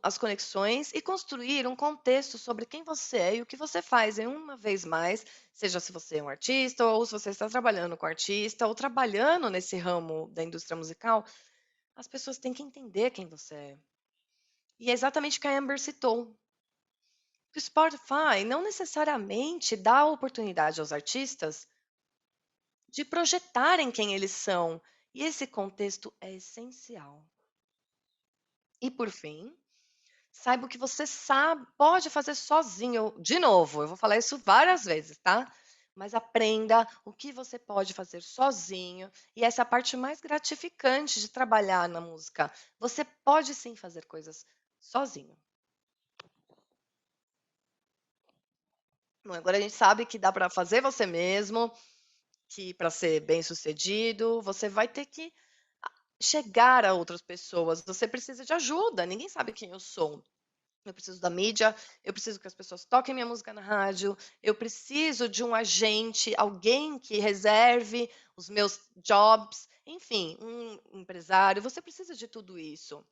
as conexões e construir um contexto sobre quem você é e o que você faz. E uma vez mais, seja se você é um artista ou se você está trabalhando com artista ou trabalhando nesse ramo da indústria musical, as pessoas têm que entender quem você é. E é exatamente o que a Amber citou. O Spotify não necessariamente dá oportunidade aos artistas de projetarem quem eles são. E esse contexto é essencial. E por fim, saiba o que você pode fazer sozinho. De novo, eu vou falar isso várias vezes, tá? Mas aprenda o que você pode fazer sozinho. E essa é a parte mais gratificante de trabalhar na música. Você pode sim fazer coisas sozinho. Bom, agora a gente sabe que dá para fazer você mesmo, que para ser bem-sucedido, você vai ter que chegar a outras pessoas. Você precisa de ajuda. Ninguém sabe quem eu sou. Eu preciso da mídia, eu preciso que as pessoas toquem minha música na rádio, eu preciso de um agente, alguém que reserve os meus jobs, enfim, um empresário. Você precisa de tudo isso.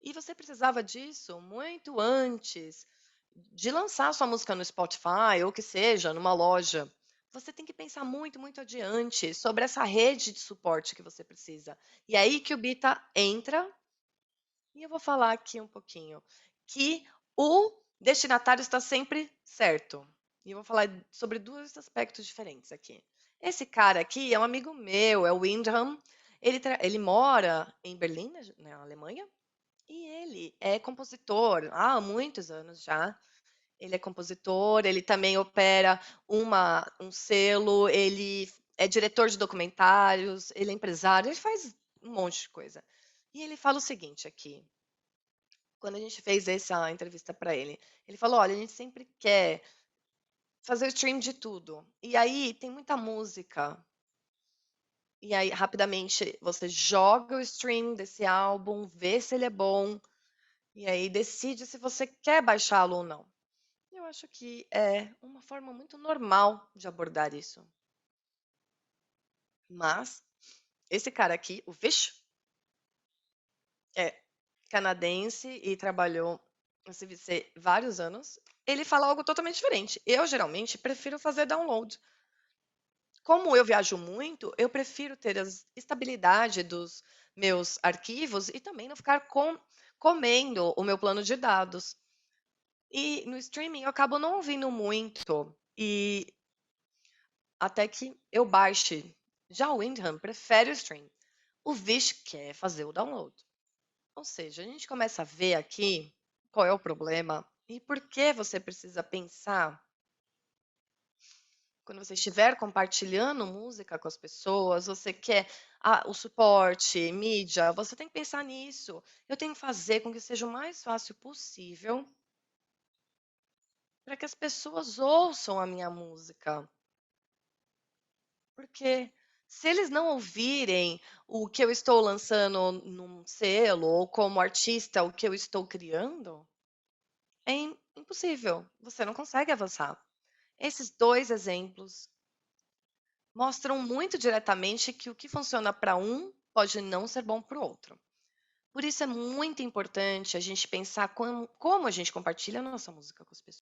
E você precisava disso muito antes de lançar sua música no Spotify ou que seja, numa loja. Você tem que pensar muito, muito adiante sobre essa rede de suporte que você precisa. E é aí que o Bita entra. E eu vou falar aqui um pouquinho que o destinatário está sempre certo. E eu vou falar sobre dois aspectos diferentes aqui. Esse cara aqui é um amigo meu, é o Windham. Ele mora em Berlim, na Alemanha, e ele é compositor há muitos anos já. Ele é compositor, ele também opera um selo, ele é diretor de documentários, ele é empresário, ele faz um monte de coisa. E ele fala o seguinte aqui, quando a gente fez essa entrevista para ele, ele falou: olha, a gente sempre quer fazer o stream de tudo. E aí tem muita música. E aí, rapidamente, você joga o stream desse álbum, vê se ele é bom, e aí decide se você quer baixá-lo ou não. Eu acho que é uma forma muito normal de abordar isso. Mas esse cara aqui, o Vish, é canadense e trabalhou na CVC vários anos. Ele fala algo totalmente diferente. Eu, geralmente, prefiro fazer download. Como eu viajo muito, eu prefiro ter a estabilidade dos meus arquivos e também não ficar comendo o meu plano de dados. E no streaming eu acabo não ouvindo muito. E até que eu baixe. Já o Windham prefere o stream. O Vish quer fazer o download. Ou seja, a gente começa a ver aqui qual é o problema e por que você precisa pensar quando você estiver compartilhando música com as pessoas, você quer o suporte, mídia, você tem que pensar nisso. Eu tenho que fazer com que seja o mais fácil possível para que as pessoas ouçam a minha música. Porque se eles não ouvirem o que eu estou lançando num selo ou como artista o que eu estou criando, é impossível. Você não consegue avançar. Esses dois exemplos mostram muito diretamente que o que funciona para um pode não ser bom para o outro. Por isso é muito importante a gente pensar como a gente compartilha a nossa música com as pessoas.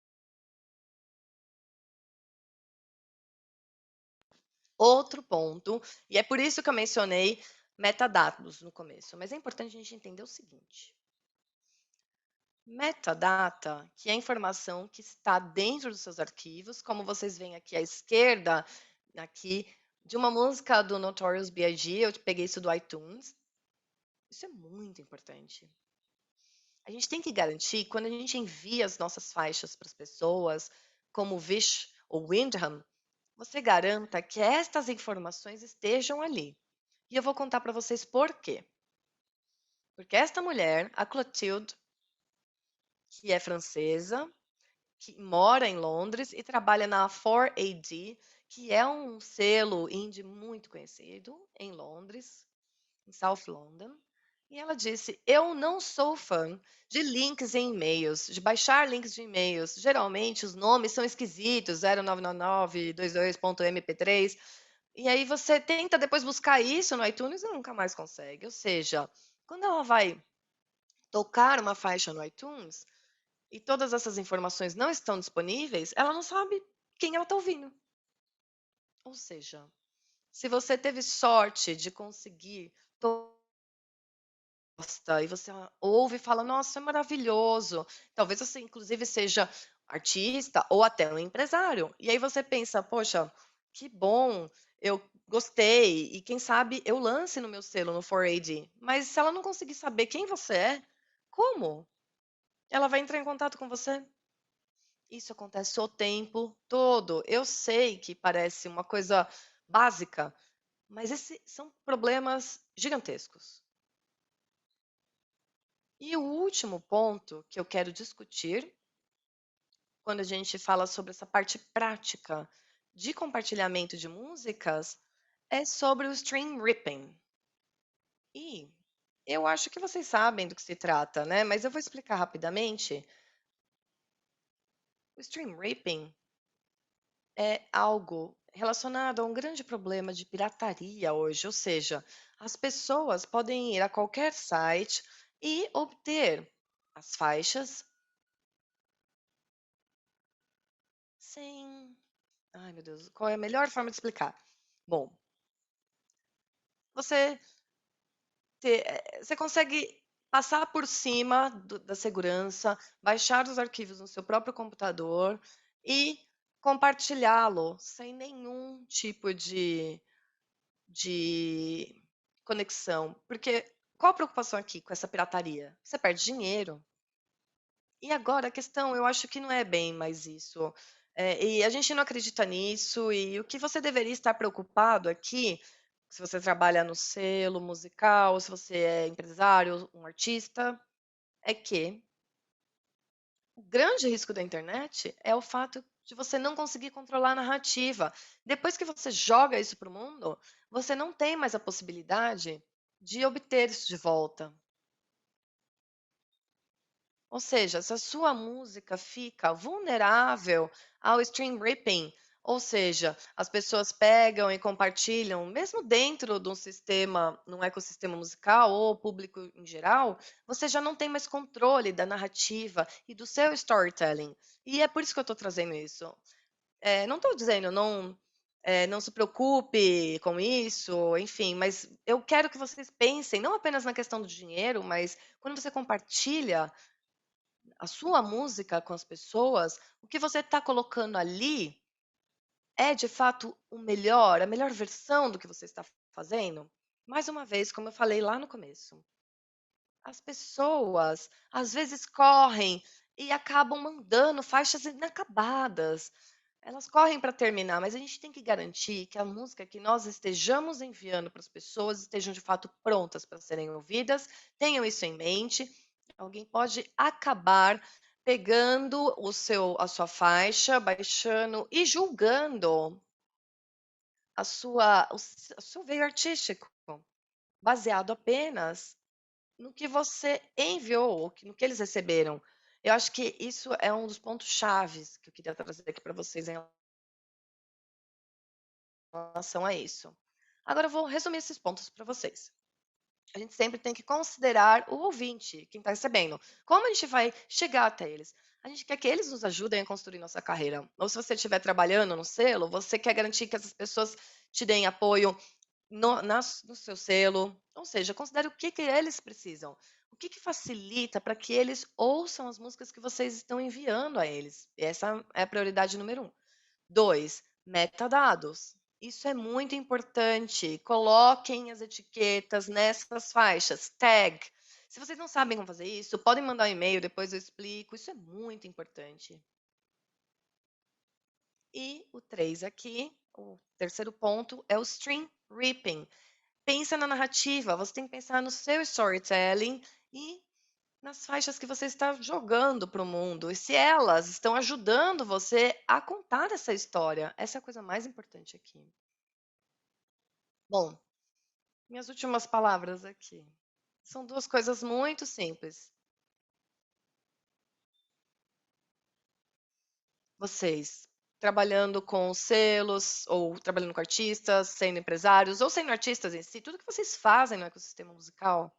Outro ponto, e é por isso que eu mencionei metadados no começo, mas é importante a gente entender o seguinte. Metadata, que é a informação que está dentro dos seus arquivos, como vocês veem aqui à esquerda, aqui, de uma música do Notorious B.I.G., eu peguei isso do iTunes. Isso é muito importante. A gente tem que garantir, quando a gente envia as nossas faixas para as pessoas, como o Vish ou Windham, você garanta que estas informações estejam ali. E eu vou contar para vocês por quê. Porque esta mulher, a Clotilde, que é francesa, que mora em Londres e trabalha na 4AD, que é um selo indie muito conhecido em Londres, em South London. E ela disse: eu não sou fã de links em e-mails, de baixar links de e-mails. Geralmente os nomes são esquisitos, 099922.mp3. E aí você tenta depois buscar isso no iTunes e nunca mais consegue. Ou seja, quando ela vai tocar uma faixa no iTunes e todas essas informações não estão disponíveis, ela não sabe quem ela está ouvindo. Ou seja, se você teve sorte de conseguir e você ouve e fala: nossa, é maravilhoso. Talvez você, inclusive, seja artista ou até um empresário. E aí você pensa: poxa, que bom, eu gostei. E quem sabe eu lance no meu selo, no 4AD. Mas se ela não conseguir saber quem você é, como? Ela vai entrar em contato com você? Isso acontece o tempo todo. Eu sei que parece uma coisa básica, mas esses são problemas gigantescos. E o último ponto que eu quero discutir, quando a gente fala sobre essa parte prática de compartilhamento de músicas, é sobre o stream ripping. E eu acho que vocês sabem do que se trata, né? Mas eu vou explicar rapidamente. O stream ripping é algo relacionado a um grande problema de pirataria hoje, ou seja, as pessoas podem ir a qualquer site e obter as faixas sem. Ai, meu Deus, qual é a melhor forma de explicar? Bom, você, você consegue passar por cima da segurança, baixar os arquivos no seu próprio computador e compartilhá-lo sem nenhum tipo de conexão. Porque qual a preocupação aqui com essa pirataria? Você perde dinheiro. E agora a questão, eu acho que não é bem mais isso. E a gente não acredita nisso, e o que você deveria estar preocupado aqui, se você trabalha no selo musical, se você é empresário, um artista, é que o grande risco da internet é o fato de você não conseguir controlar a narrativa. Depois que você joga isso para o mundo, você não tem mais a possibilidade de obter isso de volta. Ou seja, se a sua música fica vulnerável ao stream ripping, ou seja, as pessoas pegam e compartilham, mesmo dentro de um sistema, num ecossistema musical ou público em geral, você já não tem mais controle da narrativa e do seu storytelling. E é por isso que eu estou trazendo isso. Não estou dizendo, não se preocupe com isso, enfim, mas eu quero que vocês pensem não apenas na questão do dinheiro, mas quando você compartilha a sua música com as pessoas, o que você está colocando ali é de fato a melhor versão do que você está fazendo? Mais uma vez, como eu falei lá no começo, as pessoas às vezes correm e acabam mandando faixas inacabadas. Elas correm para terminar, mas a gente tem que garantir que a música que nós estejamos enviando para as pessoas estejam de fato prontas para serem ouvidas. Tenham isso em mente. Alguém pode acabar pegando a sua faixa, baixando e julgando o seu veio artístico, baseado apenas no que você enviou, ou no que eles receberam. Eu acho que isso é um dos pontos chaves que eu queria trazer aqui para vocês em relação a isso. Agora eu vou resumir esses pontos para vocês. A gente sempre tem que considerar o ouvinte, quem está recebendo. Como a gente vai chegar até eles? A gente quer que eles nos ajudem a construir nossa carreira. Ou se você estiver trabalhando no selo, você quer garantir que essas pessoas te deem apoio no seu selo. Ou seja, considere o que eles precisam. O que facilita para que eles ouçam as músicas que vocês estão enviando a eles. Essa é a prioridade número 1. 2, metadados. Isso é muito importante. Coloquem as etiquetas nessas faixas. Tag. Se vocês não sabem como fazer isso, podem mandar um e-mail, depois eu explico. Isso é muito importante. E o 3 aqui, o terceiro ponto, é o stream ripping. Pensa na narrativa, você tem que pensar no seu storytelling e nas faixas que você está jogando para o mundo. E se elas estão ajudando você a contar essa história. Essa é a coisa mais importante aqui. Bom, minhas últimas palavras aqui. São duas coisas muito simples. Vocês trabalhando com selos, ou trabalhando com artistas, sendo empresários, ou sendo artistas em si, tudo que vocês fazem no ecossistema musical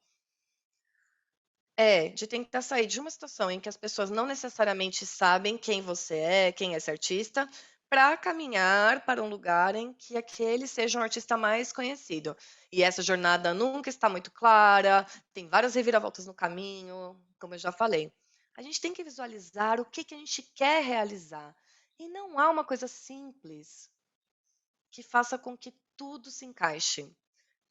é de tentar sair de uma situação em que as pessoas não necessariamente sabem quem você é, quem é esse artista, para caminhar para um lugar em que aquele seja um artista mais conhecido. E essa jornada nunca está muito clara, tem várias reviravoltas no caminho, como eu já falei. A gente tem que visualizar o que a gente quer realizar. E não há uma coisa simples que faça com que tudo se encaixe.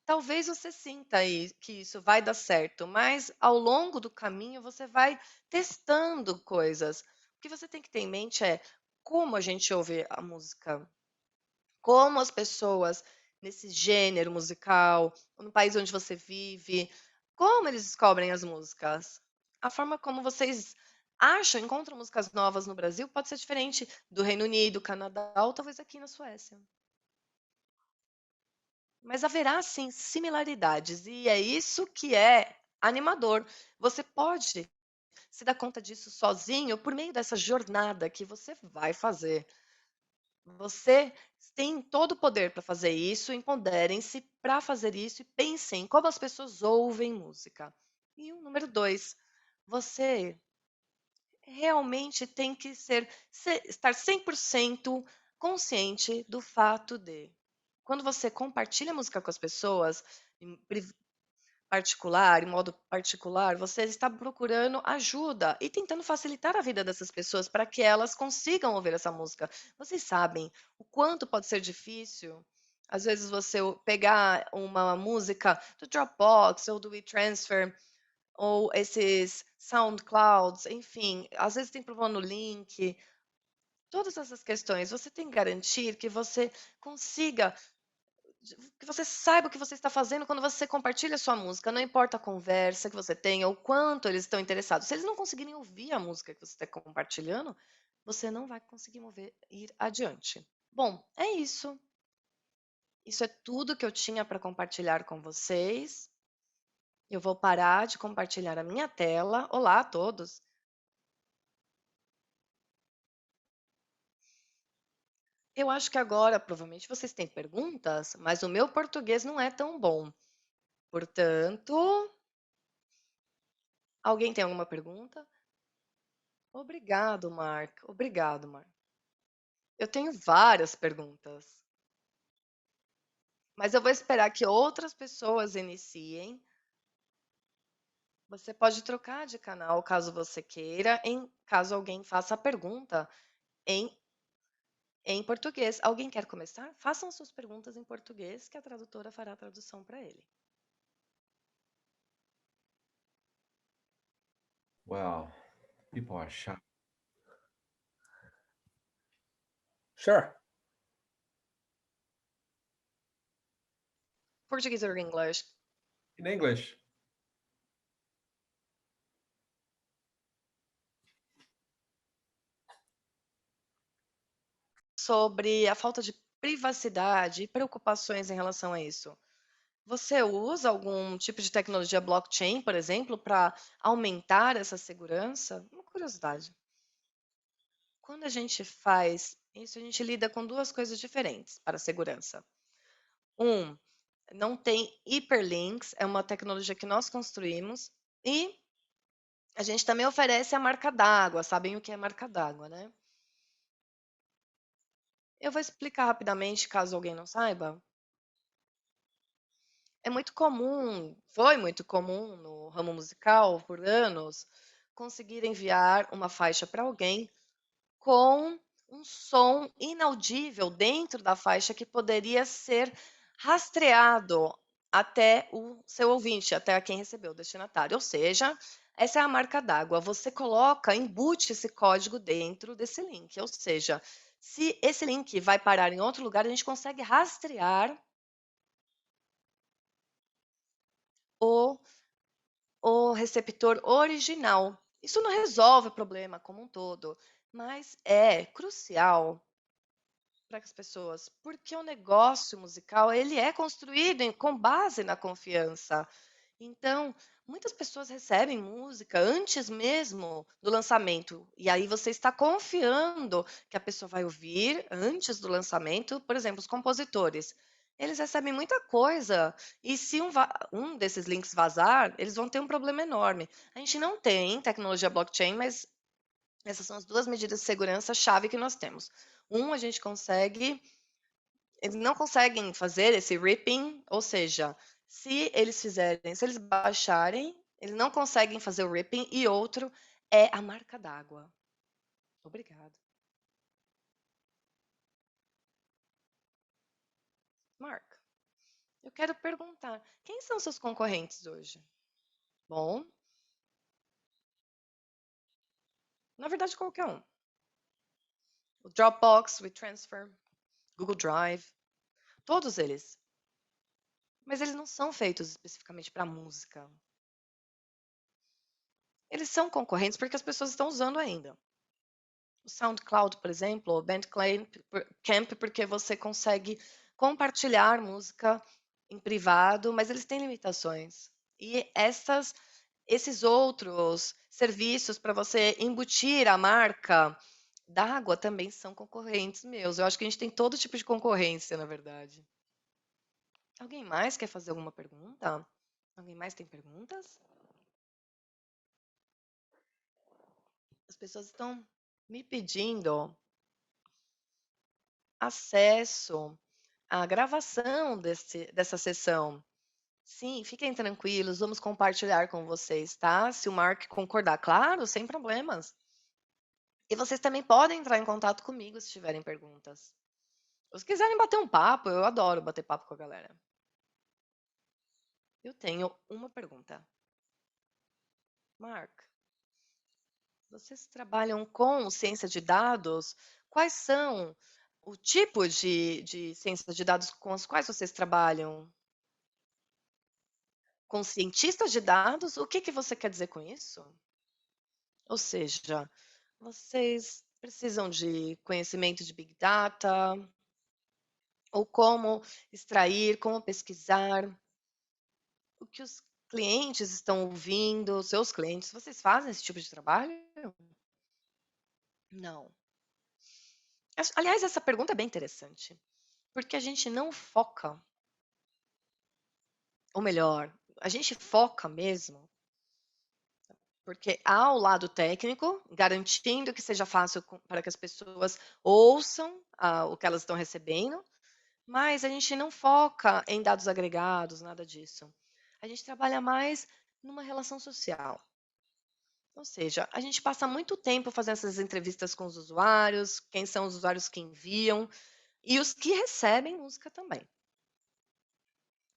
Talvez você sinta aí que isso vai dar certo, mas ao longo do caminho você vai testando coisas. O que você tem que ter em mente é como a gente ouve a música, como as pessoas nesse gênero musical, no país onde você vive, como eles descobrem as músicas. A forma como vocês encontram músicas novas no Brasil pode ser diferente do Reino Unido, Canadá ou talvez aqui na Suécia. Mas haverá sim similaridades e é isso que é animador. Você pode se dar conta disso sozinho por meio dessa jornada que você vai fazer. Você tem todo o poder para fazer isso, empoderem-se para fazer isso e pensem como as pessoas ouvem música. E o número 2, você realmente tem que estar 100% consciente do fato de quando você compartilha música com as pessoas, particular, em modo particular, você está procurando ajuda e tentando facilitar a vida dessas pessoas para que elas consigam ouvir essa música. Vocês sabem o quanto pode ser difícil, às vezes, você pegar uma música do Dropbox ou do WeTransfer ou esses SoundClouds, enfim, às vezes tem problema no link. Todas essas questões, você tem que garantir que você consiga, que você saiba o que você está fazendo quando você compartilha a sua música, não importa a conversa que você tenha, o quanto eles estão interessados. Se eles não conseguirem ouvir a música que você está compartilhando, você não vai conseguir ir adiante. Bom, é isso. Isso é tudo que eu tinha para compartilhar com vocês. Eu vou parar de compartilhar a minha tela. Olá a todos. Eu acho que agora, provavelmente, vocês têm perguntas, mas o meu português não é tão bom. Portanto, alguém tem alguma pergunta? Obrigado, Mark. Obrigado, Mark. Eu tenho várias perguntas. Mas eu vou esperar que outras pessoas iniciem. Você pode trocar de canal caso você queira, caso alguém faça a pergunta em português. Alguém quer começar? Façam suas perguntas em português, que a tradutora fará a tradução para ele. Well, people are shocked. Sure. Português or English? In English. Sobre a falta de privacidade e preocupações em relação a isso. Você usa algum tipo de tecnologia blockchain, por exemplo, para aumentar essa segurança? Uma curiosidade. Quando a gente faz isso, a gente lida com duas coisas diferentes para a segurança. Não tem hyperlinks, é uma tecnologia que nós construímos, e a gente também oferece a marca d'água. Sabem o que é marca d'água, né? Eu vou explicar rapidamente, caso alguém não saiba. É muito comum, foi muito comum no ramo musical, por anos, conseguir enviar uma faixa para alguém com um som inaudível dentro da faixa que poderia ser rastreado até o seu ouvinte, até quem recebeu, o destinatário. Ou seja, essa é a marca d'água. Você coloca, embute esse código dentro desse link. Ou seja, se esse link vai parar em outro lugar, a gente consegue rastrear o receptor original. Isso não resolve o problema como um todo, mas é crucial para as pessoas, porque o negócio musical ele é construído com base na confiança. Então, muitas pessoas recebem música antes mesmo do lançamento, e aí você está confiando que a pessoa vai ouvir antes do lançamento. Por exemplo, os compositores, eles recebem muita coisa, e se um desses links vazar, eles vão ter um problema enorme. A gente não tem tecnologia blockchain, mas essas são as duas medidas de segurança-chave que nós temos. A gente consegue. Eles não conseguem fazer esse ripping, ou seja, se eles baixarem, eles não conseguem fazer o ripping, e outro é a marca d'água. Obrigado. Mark, eu quero perguntar, quem são seus concorrentes hoje? Bom, na verdade, qualquer um. O Dropbox, WeTransfer, Google Drive, todos eles. Mas eles não são feitos especificamente para música. Eles são concorrentes porque as pessoas estão usando ainda. O SoundCloud, por exemplo, o Bandcamp, porque você consegue compartilhar música em privado, mas eles têm limitações. E esses outros serviços para você embutir a marca d'água também são concorrentes meus. Eu acho que a gente tem todo tipo de concorrência, na verdade. Alguém mais quer fazer alguma pergunta? Alguém mais tem perguntas? As pessoas estão me pedindo acesso à gravação dessa sessão. Sim, fiquem tranquilos, vamos compartilhar com vocês, tá? Se o Mark concordar, claro, sem problemas. E vocês também podem entrar em contato comigo se tiverem perguntas. Ou se quiserem bater um papo, eu adoro bater papo com a galera. Eu tenho uma pergunta. Mark, vocês trabalham com ciência de dados? Quais são o tipo de ciência de dados com os quais vocês trabalham? Com cientistas de dados? O que você quer dizer com isso? Ou seja, vocês precisam de conhecimento de Big Data, ou como extrair, como pesquisar, o que os clientes estão ouvindo, seus clientes. Vocês fazem esse tipo de trabalho? Não. Aliás, essa pergunta é bem interessante, porque a gente não foca, ou melhor, a gente foca mesmo, porque há o lado técnico, garantindo que seja fácil para que as pessoas ouçam o que elas estão recebendo, mas a gente não foca em dados agregados, nada disso. A gente trabalha mais numa relação social. Ou seja, a gente passa muito tempo fazendo essas entrevistas com os usuários, quem são os usuários que enviam e os que recebem música também.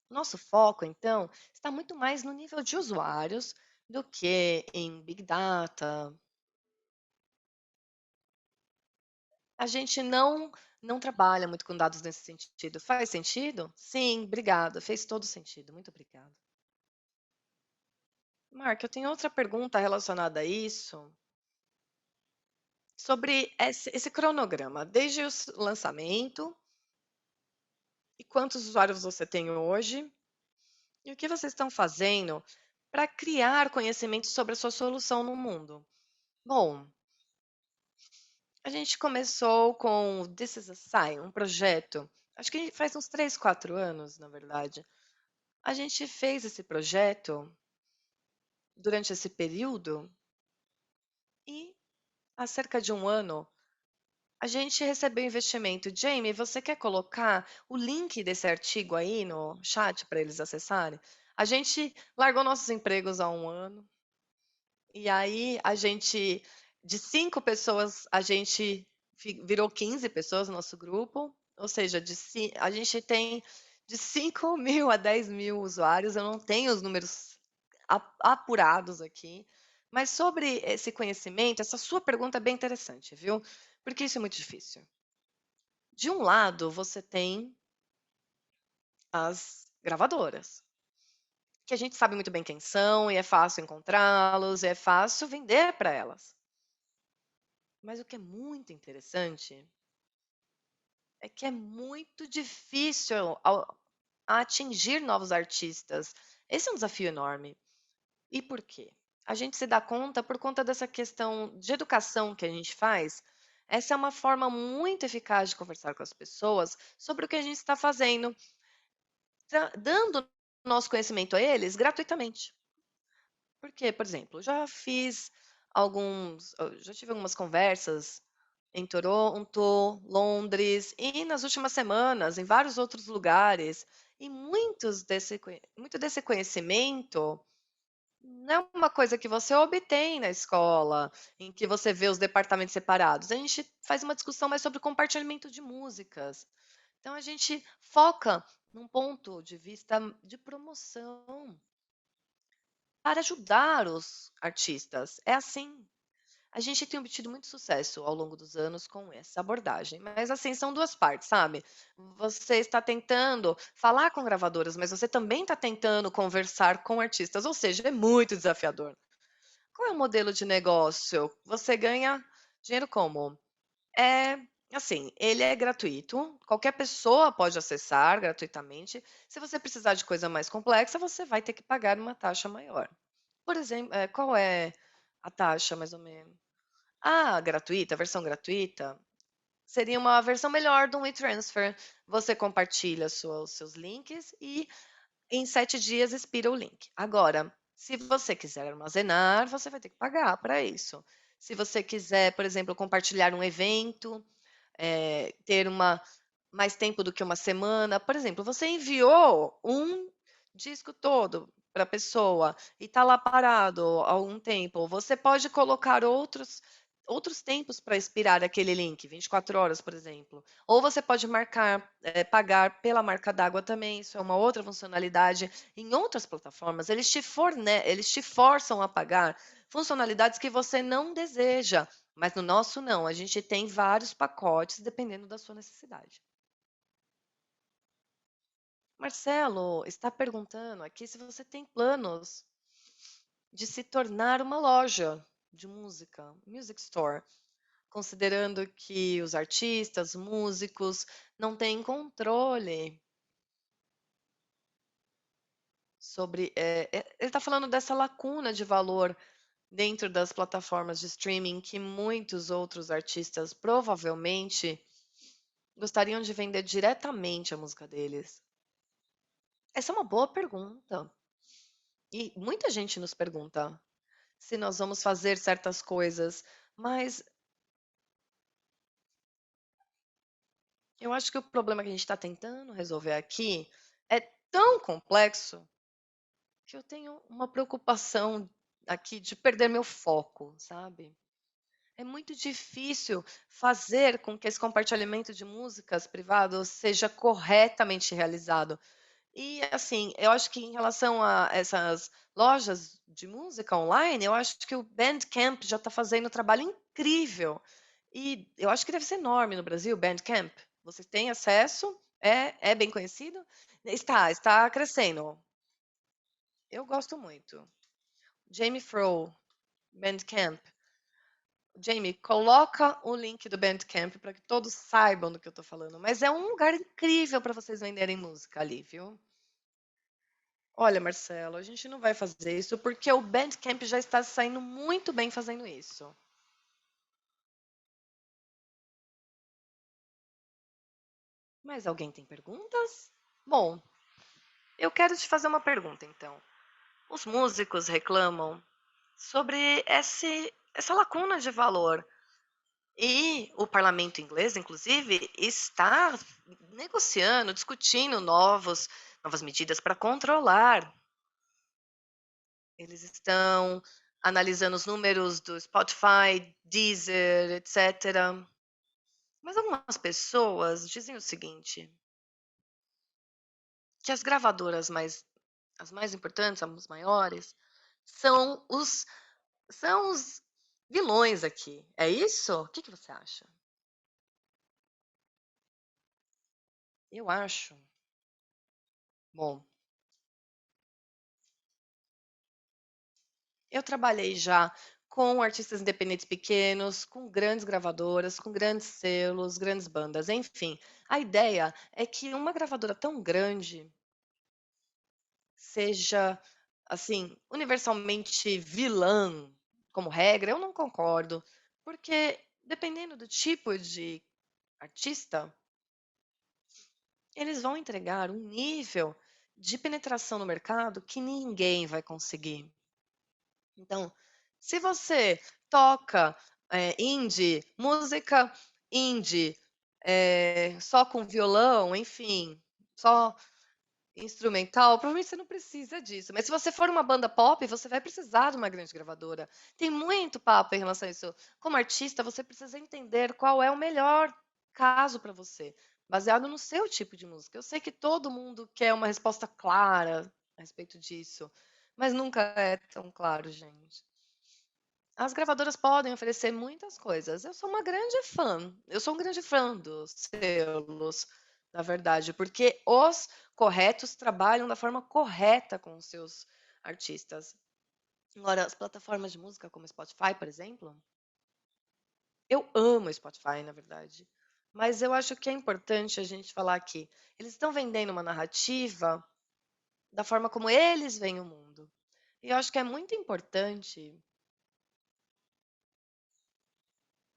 Nosso foco, então, está muito mais no nível de usuários do que em Big Data. A gente não trabalha muito com dados nesse sentido. Faz sentido? Sim, obrigada. Fez todo sentido. Muito obrigada. Mark, eu tenho outra pergunta relacionada a isso. Sobre esse cronograma, desde o lançamento, e quantos usuários você tem hoje, e o que vocês estão fazendo para criar conhecimento sobre a sua solução no mundo? Bom, a gente começou com This is a Sign, um projeto, acho que faz uns 3, 4 anos, na verdade. A gente fez esse projeto durante esse período e há cerca de um ano a gente recebeu investimento. Jamie, você quer colocar o link desse artigo aí no chat para eles acessarem? A gente largou nossos empregos há um ano. E aí, de 5 pessoas, a gente virou 15 pessoas no nosso grupo. Ou seja, a gente tem de 5.000 a 10.000 usuários. Eu não tenho os números apurados aqui. Mas sobre esse conhecimento, essa sua pergunta é bem interessante, viu? Porque isso é muito difícil. De um lado, você tem as gravadoras, que a gente sabe muito bem quem são, e é fácil encontrá-los, é fácil vender para elas. Mas o que é muito interessante é que é muito difícil atingir novos artistas. Esse é um desafio enorme. E por quê? A gente se dá conta por conta dessa questão de educação que a gente faz. Essa é uma forma muito eficaz de conversar com as pessoas sobre o que a gente está fazendo, dando nosso conhecimento a eles gratuitamente. Porque, por exemplo, já tive algumas conversas em Toronto, Londres e nas últimas semanas em vários outros lugares. E muito desse conhecimento não é uma coisa que você obtém na escola, em que você vê os departamentos separados. A gente faz uma discussão mais sobre compartilhamento de músicas. Então, a gente foca num ponto de vista de promoção para ajudar os artistas. É assim. A gente tem obtido muito sucesso ao longo dos anos com essa abordagem. Mas, assim, são duas partes, sabe? Você está tentando falar com gravadoras, mas você também está tentando conversar com artistas, ou seja, é muito desafiador. Qual é o modelo de negócio? Você ganha dinheiro como? É, assim, ele é gratuito, qualquer pessoa pode acessar gratuitamente. Se você precisar de coisa mais complexa, você vai ter que pagar uma taxa maior. Por exemplo, qual é a taxa, mais ou menos? A versão gratuita, seria uma versão melhor do WeTransfer. Você compartilha os seus links e em 7 dias expira o link. Agora, se você quiser armazenar, você vai ter que pagar para isso. Se você quiser, por exemplo, compartilhar um evento, ter mais tempo do que uma semana, por exemplo, você enviou um disco todo para a pessoa e está lá parado há algum tempo, você pode colocar outros tempos para expirar aquele link, 24 horas, por exemplo. Ou você pode pagar pela marca d'água também, isso é uma outra funcionalidade. Em outras plataformas, eles te forçam a pagar funcionalidades que você não deseja, mas no nosso não, a gente tem vários pacotes dependendo da sua necessidade. Marcelo está perguntando aqui se você tem planos de se tornar uma loja de música, music store, considerando que os artistas, músicos, não têm controle sobre. Ele está falando dessa lacuna de valor dentro das plataformas de streaming que muitos outros artistas provavelmente gostariam de vender diretamente a música deles. Essa é uma boa pergunta. E muita gente nos pergunta se nós vamos fazer certas coisas, mas eu acho que o problema que a gente está tentando resolver aqui é tão complexo que eu tenho uma preocupação aqui de perder meu foco, sabe? É muito difícil fazer com que esse compartilhamento de músicas privados seja corretamente realizado. E, assim, eu acho que em relação a essas lojas de música online, eu acho que o Bandcamp já está fazendo um trabalho incrível. E eu acho que deve ser enorme no Brasil, o Bandcamp. Você tem acesso, é bem conhecido? Está crescendo. Eu gosto muito. Jamie Froh, Bandcamp. Jamie, coloca o link do Bandcamp para que todos saibam do que eu estou falando. Mas é um lugar incrível para vocês venderem música ali, viu? Olha, Marcelo, a gente não vai fazer isso porque o Bandcamp já está saindo muito bem fazendo isso. Mais alguém tem perguntas? Bom, eu quero te fazer uma pergunta, então. Os músicos reclamam sobre essa lacuna de valor. E o parlamento inglês, inclusive, está negociando, discutindo novas medidas para controlar. Eles estão analisando os números do Spotify, Deezer, etc. Mas algumas pessoas dizem o seguinte, que as gravadoras as mais importantes, as maiores, são os vilões aqui. É isso? O que você acha? Eu acho. Bom, eu trabalhei já com artistas independentes pequenos, com grandes gravadoras, com grandes selos, grandes bandas, enfim. A ideia é que uma gravadora tão grande seja, assim, universalmente vilã, como regra, eu não concordo, porque dependendo do tipo de artista, eles vão entregar um nível de penetração no mercado que ninguém vai conseguir. Então, se você toca indie, música indie, só com violão, enfim, só instrumental, provavelmente você não precisa disso. Mas se você for uma banda pop, você vai precisar de uma grande gravadora. Tem muito papo em relação a isso. Como artista, você precisa entender qual é o melhor caso para você, baseado no seu tipo de música. Eu sei que todo mundo quer uma resposta clara a respeito disso, mas nunca é tão claro, gente. As gravadoras podem oferecer muitas coisas. Eu sou uma grande fã. Eu sou um grande fã dos selos, na verdade, porque os corretos trabalham da forma correta com os seus artistas. Agora, as plataformas de música como Spotify, por exemplo, eu amo o Spotify, na verdade. Mas eu acho que é importante a gente falar aqui. Eles estão vendendo uma narrativa da forma como eles veem o mundo. E eu acho que é muito importante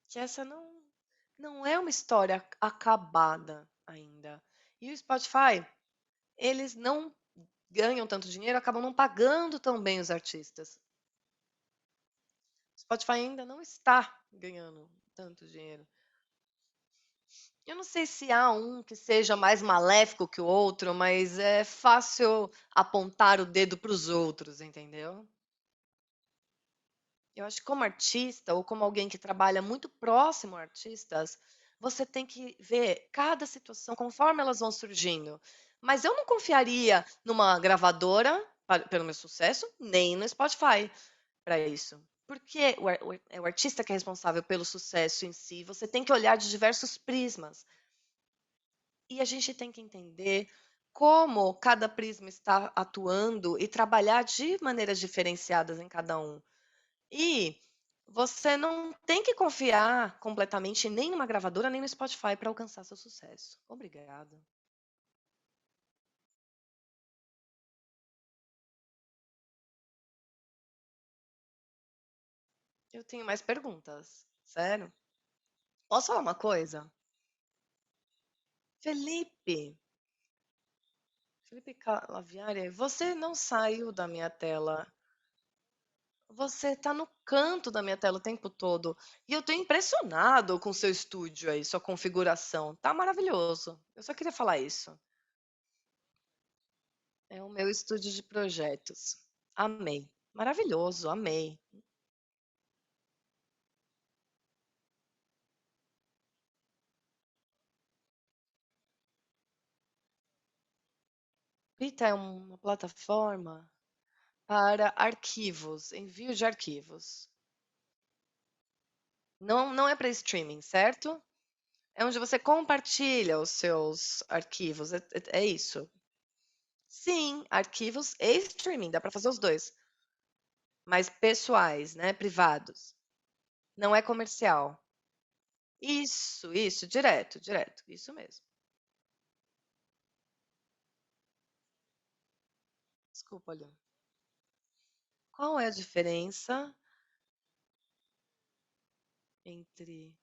que essa não é uma história acabada ainda. E o Spotify, eles não ganham tanto dinheiro, acabam não pagando tão bem os artistas. O Spotify ainda não está ganhando tanto dinheiro. Eu não sei se há um que seja mais maléfico que o outro, mas é fácil apontar o dedo para os outros, entendeu? Eu acho que como artista ou como alguém que trabalha muito próximo a artistas, você tem que ver cada situação conforme elas vão surgindo. Mas eu não confiaria numa gravadora pelo meu sucesso, nem no Spotify para isso. Porque é o artista que é responsável pelo sucesso em si. Você tem que olhar de diversos prismas. E a gente tem que entender como cada prisma está atuando e trabalhar de maneiras diferenciadas em cada um. E você não tem que confiar completamente nem numa gravadora, nem no Spotify para alcançar seu sucesso. Obrigada. Eu tenho mais perguntas. Sério? Posso falar uma coisa? Felipe, Felipe Calaviare, você não saiu da minha tela. Você está no canto da minha tela o tempo todo. E eu estou impressionado com o seu estúdio aí, sua configuração. Tá maravilhoso. Eu só queria falar isso. É o meu estúdio de projetos. Amei. Maravilhoso, amei. Pita é uma plataforma para arquivos, envio de arquivos. Não é para streaming, certo? É onde você compartilha os seus arquivos. É isso. Sim, arquivos e streaming, dá para fazer os dois. Mas pessoais, né? Privados. Não é comercial. Isso, direto, direto. Isso mesmo. Desculpa, olha. Qual é a diferença entre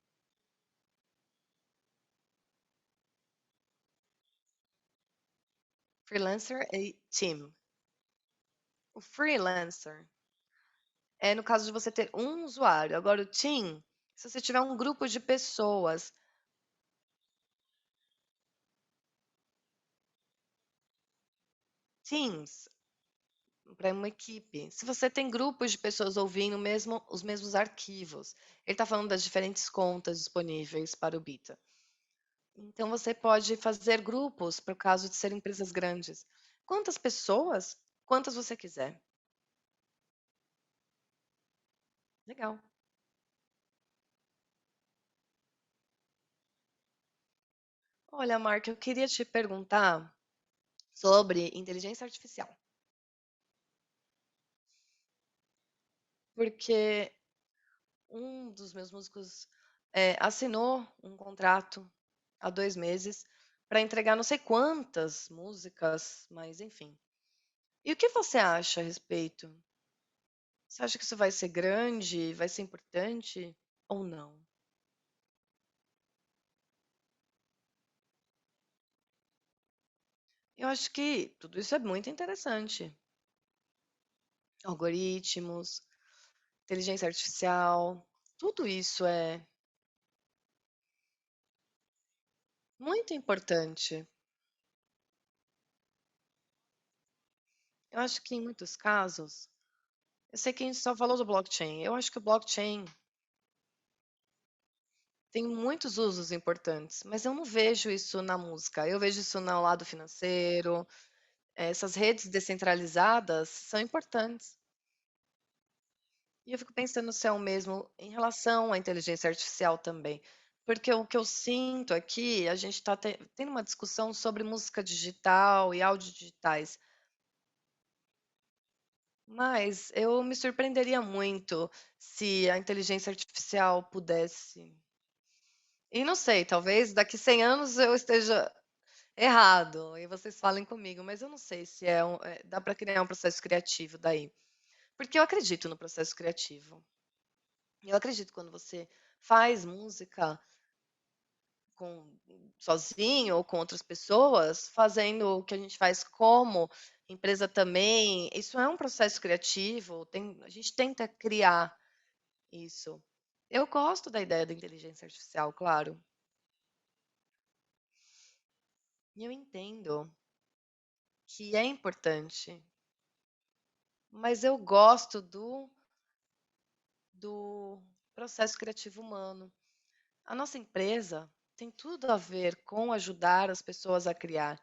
freelancer e team? O freelancer é no caso de você ter um usuário. Agora, o team, se você tiver um grupo de pessoas, teams, para uma equipe. Se você tem grupos de pessoas ouvindo os mesmos arquivos, ele está falando das diferentes contas disponíveis para o Bita. Então, você pode fazer grupos para o caso de ser empresas grandes. Quantas pessoas? Quantas você quiser. Legal. Olha, Mark, eu queria te perguntar sobre inteligência artificial. Porque um dos meus músicos assinou um contrato há 2 meses para entregar não sei quantas músicas, mas enfim. E o que você acha a respeito? Você acha que isso vai ser grande, vai ser importante ou não? Eu acho que tudo isso é muito interessante. Algoritmos, inteligência artificial, tudo isso é muito importante. Eu acho que em muitos casos, eu sei que a gente só falou do blockchain. Eu acho que o blockchain tem muitos usos importantes, mas eu não vejo isso na música. Eu vejo isso no lado financeiro. Essas redes descentralizadas são importantes. E eu fico pensando se é o mesmo em relação à inteligência artificial também. Porque o que eu sinto aqui, a gente está tendo uma discussão sobre música digital e áudio digitais. Mas eu me surpreenderia muito se a inteligência artificial pudesse. E não sei, talvez daqui 100 anos eu esteja errado e vocês falem comigo, mas eu não sei se dá para criar um processo criativo daí. Porque eu acredito no processo criativo. Eu acredito quando você faz música com, sozinho ou com outras pessoas, fazendo o que a gente faz como empresa também, isso é um processo criativo, a gente tenta criar isso. Eu gosto da ideia da inteligência artificial, claro. E eu entendo que é importante, mas eu gosto do processo criativo humano. A nossa empresa tem tudo a ver com ajudar as pessoas a criar.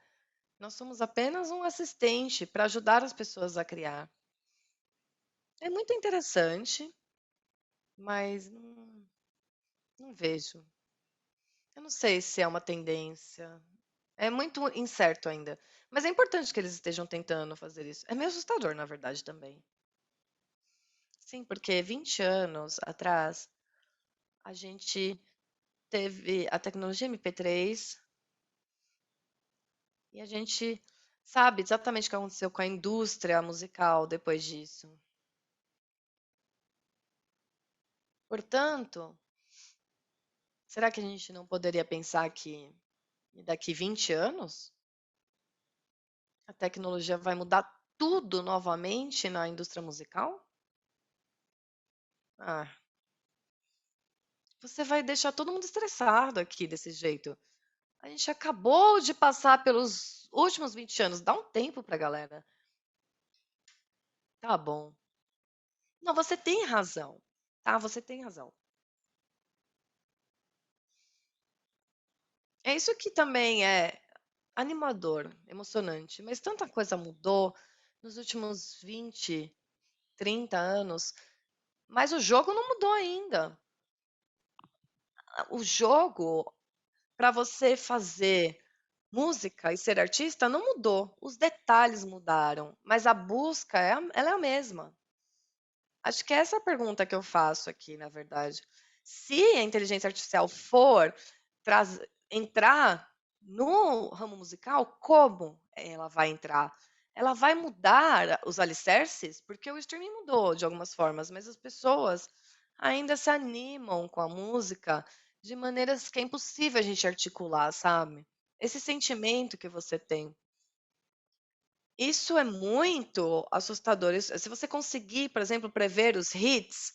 Nós somos apenas um assistente para ajudar as pessoas a criar. É muito interessante, mas não vejo. Eu não sei se é uma tendência. É muito incerto ainda. Mas é importante que eles estejam tentando fazer isso. É meio assustador, na verdade, também. Sim, porque 20 anos atrás, a gente teve a tecnologia MP3 e a gente sabe exatamente o que aconteceu com a indústria musical depois disso. Portanto, será que a gente não poderia pensar que daqui 20 anos a tecnologia vai mudar tudo novamente na indústria musical? Ah, você vai deixar todo mundo estressado aqui desse jeito. A gente acabou de passar pelos últimos 20 anos. Dá um tempo pra galera. Tá bom. Não, você tem razão. Tá, você tem razão. É isso que também é animador, emocionante. Mas tanta coisa mudou nos últimos 20, 30 anos. Mas o jogo não mudou ainda. O jogo, para você fazer música e ser artista, não mudou. Os detalhes mudaram, mas a busca ela é a mesma. Acho que essa é a pergunta que eu faço aqui, na verdade. Se a inteligência artificial for entrar no ramo musical, como ela vai entrar? Ela vai mudar os alicerces? Porque o streaming mudou de algumas formas, mas as pessoas ainda se animam com a música de maneiras que é impossível a gente articular, sabe? Esse sentimento que você tem. Isso é muito assustador. Se você conseguir, por exemplo, prever os hits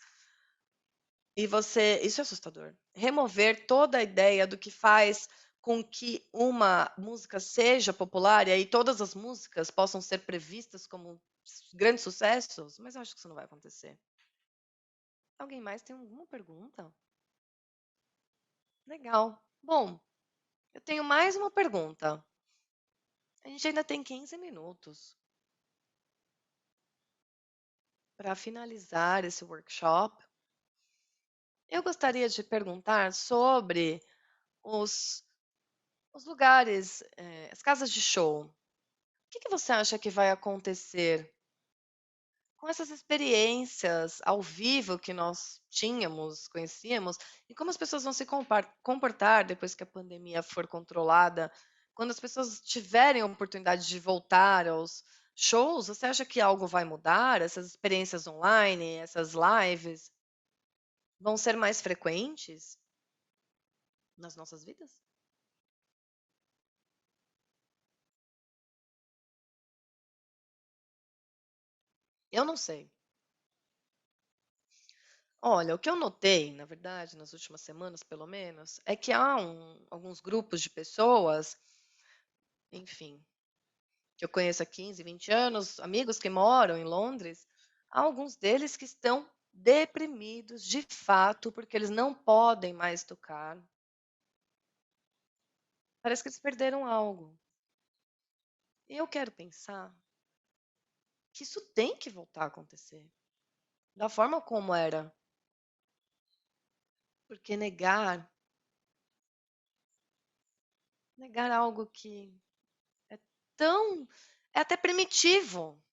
e isso é assustador. Remover toda a ideia do que faz com que uma música seja popular e aí todas as músicas possam ser previstas como grandes sucessos, mas eu acho que isso não vai acontecer. Alguém mais tem alguma pergunta? Legal. Bom, eu tenho mais uma pergunta. A gente ainda tem 15 minutos para finalizar esse workshop. Eu gostaria de perguntar sobre os, os lugares, as casas de show. O que você acha que vai acontecer com essas experiências ao vivo que nós tínhamos, conhecíamos, e como as pessoas vão se comportar depois que a pandemia for controlada? Quando as pessoas tiverem a oportunidade de voltar aos shows, você acha que algo vai mudar? Essas experiências online, essas lives, vão ser mais frequentes nas nossas vidas? Eu não sei. Olha, o que eu notei, na verdade, nas últimas semanas, pelo menos, é que há alguns grupos de pessoas, enfim, que eu conheço há 15, 20 anos, amigos que moram em Londres, há alguns deles que estão deprimidos de fato, porque eles não podem mais tocar. Parece que eles perderam algo. E eu quero pensar que isso tem que voltar a acontecer, da forma como era. Porque negar algo que é tão, é até primitivo.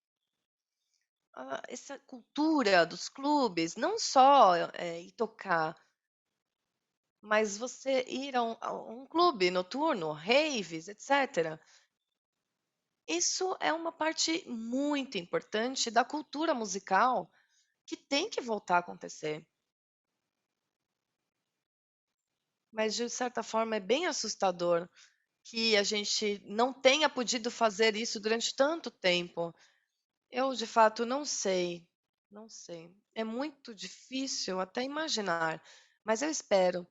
Essa cultura dos clubes, não só ir tocar, mas você ir a um clube noturno, raves, etc. Isso é uma parte muito importante da cultura musical que tem que voltar a acontecer. Mas, de certa forma, é bem assustador que a gente não tenha podido fazer isso durante tanto tempo. Eu, de fato, não sei. Não sei. É muito difícil até imaginar, mas eu espero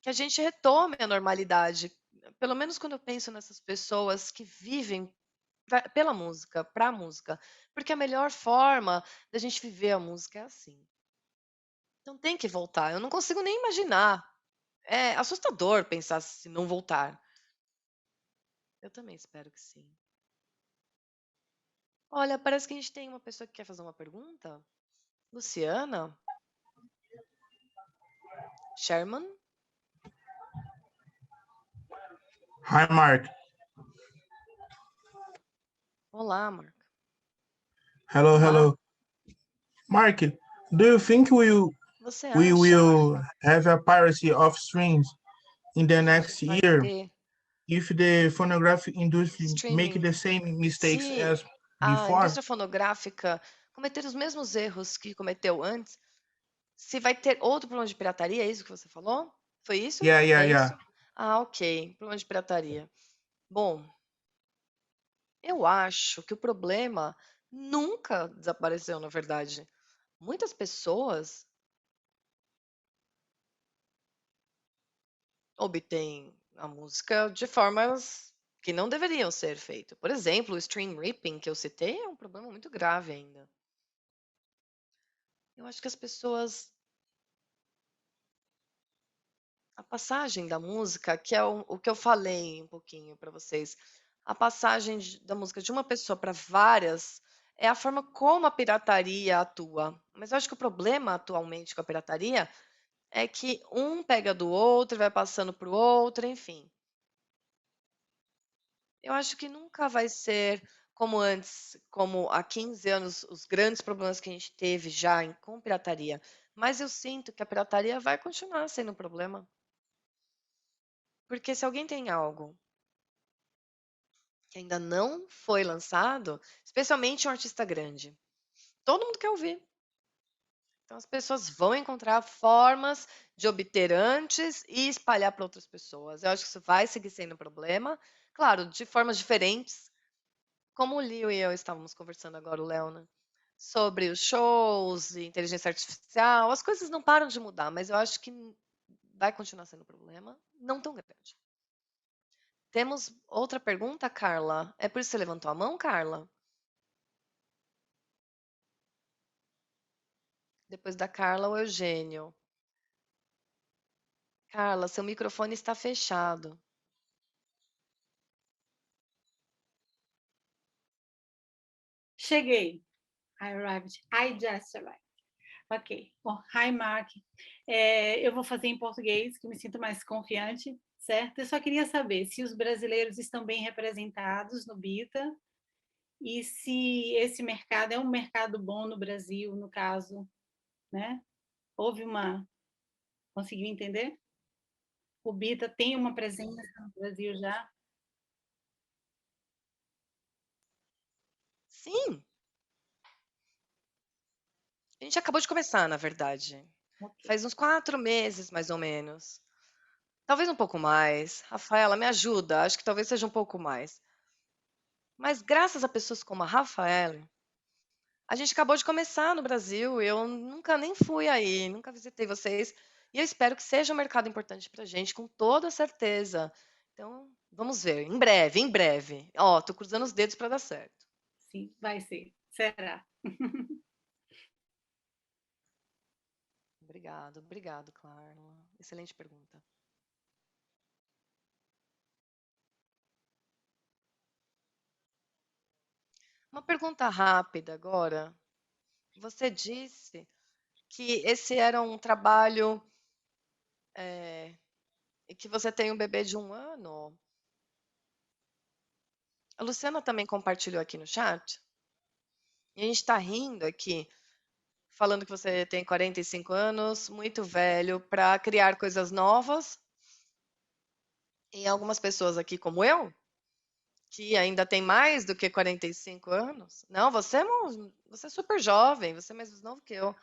que a gente retome a normalidade. pelo menos quando eu penso nessas pessoas que vivem pela música, para a música, porque a melhor forma da gente viver a música é assim. Então tem que voltar. Eu não consigo nem imaginar. É assustador pensar se não voltar. Eu também espero que sim. Olha, parece que a gente tem uma pessoa que quer fazer uma pergunta. Luciana? Sherman? Hi, Mark. Olá, Mark. Hello, Olá. hello. Mark, do you think Você we acha will have a piracy of streams in the que a next gente vai year ter if the phonographic industry make streaming? the same mistakes Se as a before? indústria fonográfica cometer os mesmos erros que cometeu antes, se vai ter outro problema de pirataria, é isso que você falou? Foi isso? Yeah, yeah, É yeah. isso? Ah, ok. Problema de pirataria. Bom, eu acho que o problema nunca desapareceu, na verdade. Muitas pessoas obtêm a música de formas que não deveriam ser feitas. Por exemplo, o stream ripping que eu citei é um problema muito grave ainda. Eu acho que as pessoas. A passagem da música, que é o que eu falei um pouquinho para vocês, a passagem da música de uma pessoa para várias é a forma como a pirataria atua. Mas eu acho que o problema atualmente com a pirataria é que um pega do outro, vai passando para o outro, enfim. Eu acho que nunca vai ser como antes, como há 15 anos, os grandes problemas que a gente teve já com pirataria. Mas eu sinto que a pirataria vai continuar sendo um problema. Porque se alguém tem algo que ainda não foi lançado, especialmente um artista grande, todo mundo quer ouvir. Então as pessoas vão encontrar formas de obter antes e espalhar para outras pessoas. Eu acho que isso vai seguir sendo um problema, claro, de formas diferentes, como o Leo e eu estávamos conversando agora, o Léo, né? Sobre os shows e inteligência artificial, as coisas não param de mudar, mas eu acho que vai continuar sendo um problema, não tão grande. Temos outra pergunta, Carla? É por isso que você levantou a mão, Carla? Depois da Carla, o Eugênio. Carla, seu microfone está fechado. Cheguei. I arrived. I just arrived. Ok. Bom, hi, Mark. Eu vou fazer em português, que me sinto mais confiante, certo? Eu só queria saber se os brasileiros estão bem representados no BITA e se esse mercado é um mercado bom no Brasil, no caso, né? Houve uma... Conseguiu entender? O BITA tem uma presença no Brasil já? Sim. A gente acabou de começar, na verdade. Ok. Faz uns 4 meses, mais ou menos. Talvez um pouco mais. Rafaela, me ajuda. Acho que talvez seja um pouco mais. Mas graças a pessoas como a Rafaela, a gente acabou de começar no Brasil. Eu nunca nem fui aí, nunca visitei vocês. E eu espero que seja um mercado importante para a gente, com toda certeza. Então, vamos ver. Em breve, em breve. Ó, tô cruzando os dedos para dar certo. Sim, vai ser. Será. Obrigado, Carla. Excelente pergunta. Uma pergunta rápida agora. Você disse que esse era um trabalho e que você tem um bebê de 1 ano. A Luciana também compartilhou aqui no chat. E a gente está rindo aqui, falando que você tem 45 anos, muito velho, para criar coisas novas. E algumas pessoas aqui, como eu, que ainda tem mais do que 45 anos. Não, você é super jovem, você é mais novo que eu.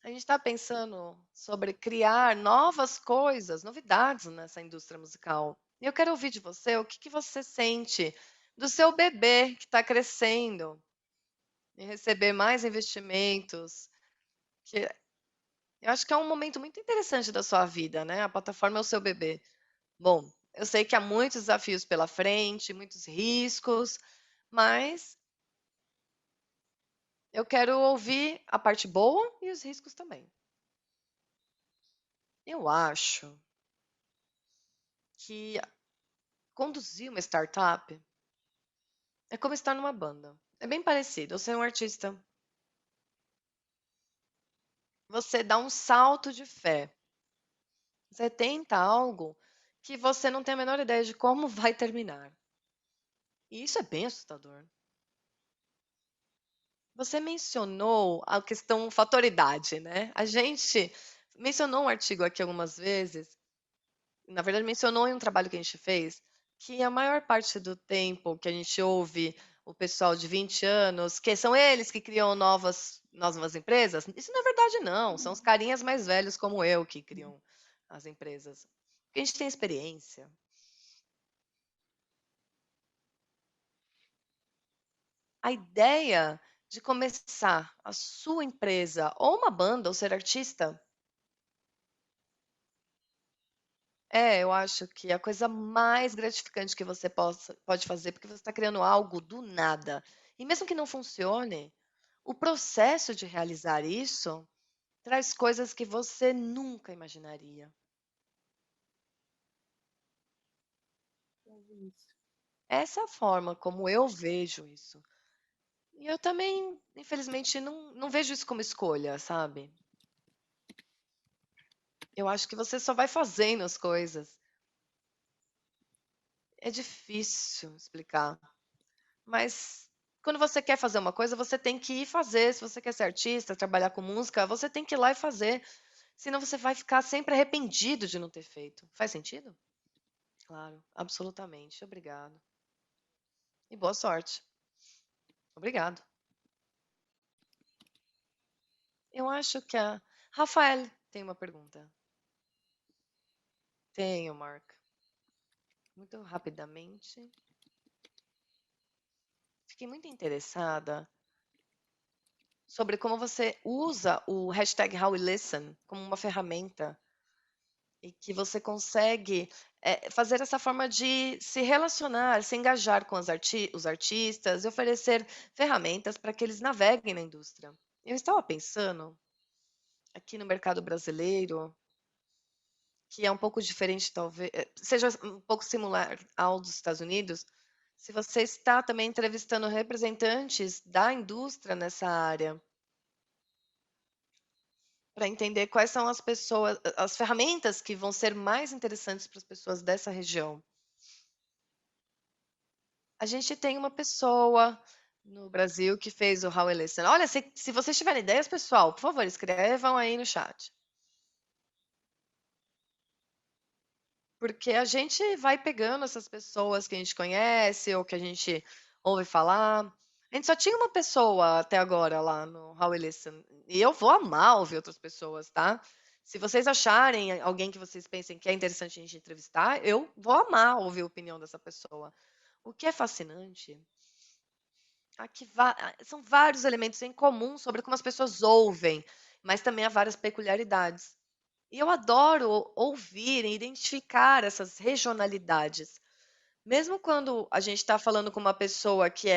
A gente está pensando sobre criar novas coisas, novidades nessa indústria musical. E eu quero ouvir de você o que você sente do seu bebê que está crescendo e receber mais investimentos. Eu acho que é um momento muito interessante da sua vida, né? A plataforma é o seu bebê. Bom, eu sei que há muitos desafios pela frente, muitos riscos, mas eu quero ouvir a parte boa e os riscos também. Eu acho que conduzir uma startup é como estar numa banda. É bem parecido. Você é um artista. Você dá um salto de fé. Você tenta algo que você não tem a menor ideia de como vai terminar. E isso é bem assustador. Você mencionou a questão fatoridade, né? A gente mencionou um artigo aqui algumas vezes, na verdade mencionou em um trabalho que a gente fez, que a maior parte do tempo que a gente ouve o pessoal de 20 anos, que são eles que criam novas empresas, isso não é verdade não, são os carinhas mais velhos como eu que criam as empresas. Porque a gente tem experiência. A ideia de começar a sua empresa ou uma banda ou ser artista, eu acho que a coisa mais gratificante que você pode fazer, porque você está criando algo do nada. E mesmo que não funcione, o processo de realizar isso traz coisas que você nunca imaginaria. Essa é a forma como eu vejo isso. E eu também, infelizmente, não vejo isso como escolha, sabe? Eu acho que você só vai fazendo as coisas. É difícil explicar, mas quando você quer fazer uma coisa, você tem que ir fazer. Se você quer ser artista, trabalhar com música, você tem que ir lá e fazer. Senão você vai ficar sempre arrependido de não ter feito. Faz sentido? Claro, absolutamente. Obrigado. E boa sorte. Obrigado. Eu acho que a Rafael tem uma pergunta. Tenho, Mark. Muito rapidamente. Fiquei muito interessada sobre como você usa o hashtag #HowWeListen como uma ferramenta e que você consegue fazer essa forma de se relacionar, se engajar com os artistas e oferecer ferramentas para que eles naveguem na indústria. Eu estava pensando aqui no mercado brasileiro, que é um pouco diferente, talvez, seja um pouco similar ao dos Estados Unidos, se você está também entrevistando representantes da indústria nessa área, para entender quais são as ferramentas que vão ser mais interessantes para as pessoas dessa região. A gente tem uma pessoa no Brasil que fez o How I Listen. Olha, se vocês tiverem ideias, pessoal, por favor, escrevam aí no chat. Porque a gente vai pegando essas pessoas que a gente conhece ou que a gente ouve falar. A gente só tinha uma pessoa até agora lá no How I Listen. E eu vou amar ouvir outras pessoas, tá? Se vocês acharem alguém que vocês pensem que é interessante a gente entrevistar, eu vou amar ouvir a opinião dessa pessoa. O que é fascinante aqui são vários elementos em comum sobre como as pessoas ouvem, mas também há várias peculiaridades. E eu adoro ouvir e identificar essas regionalidades. Mesmo quando a gente está falando com uma pessoa que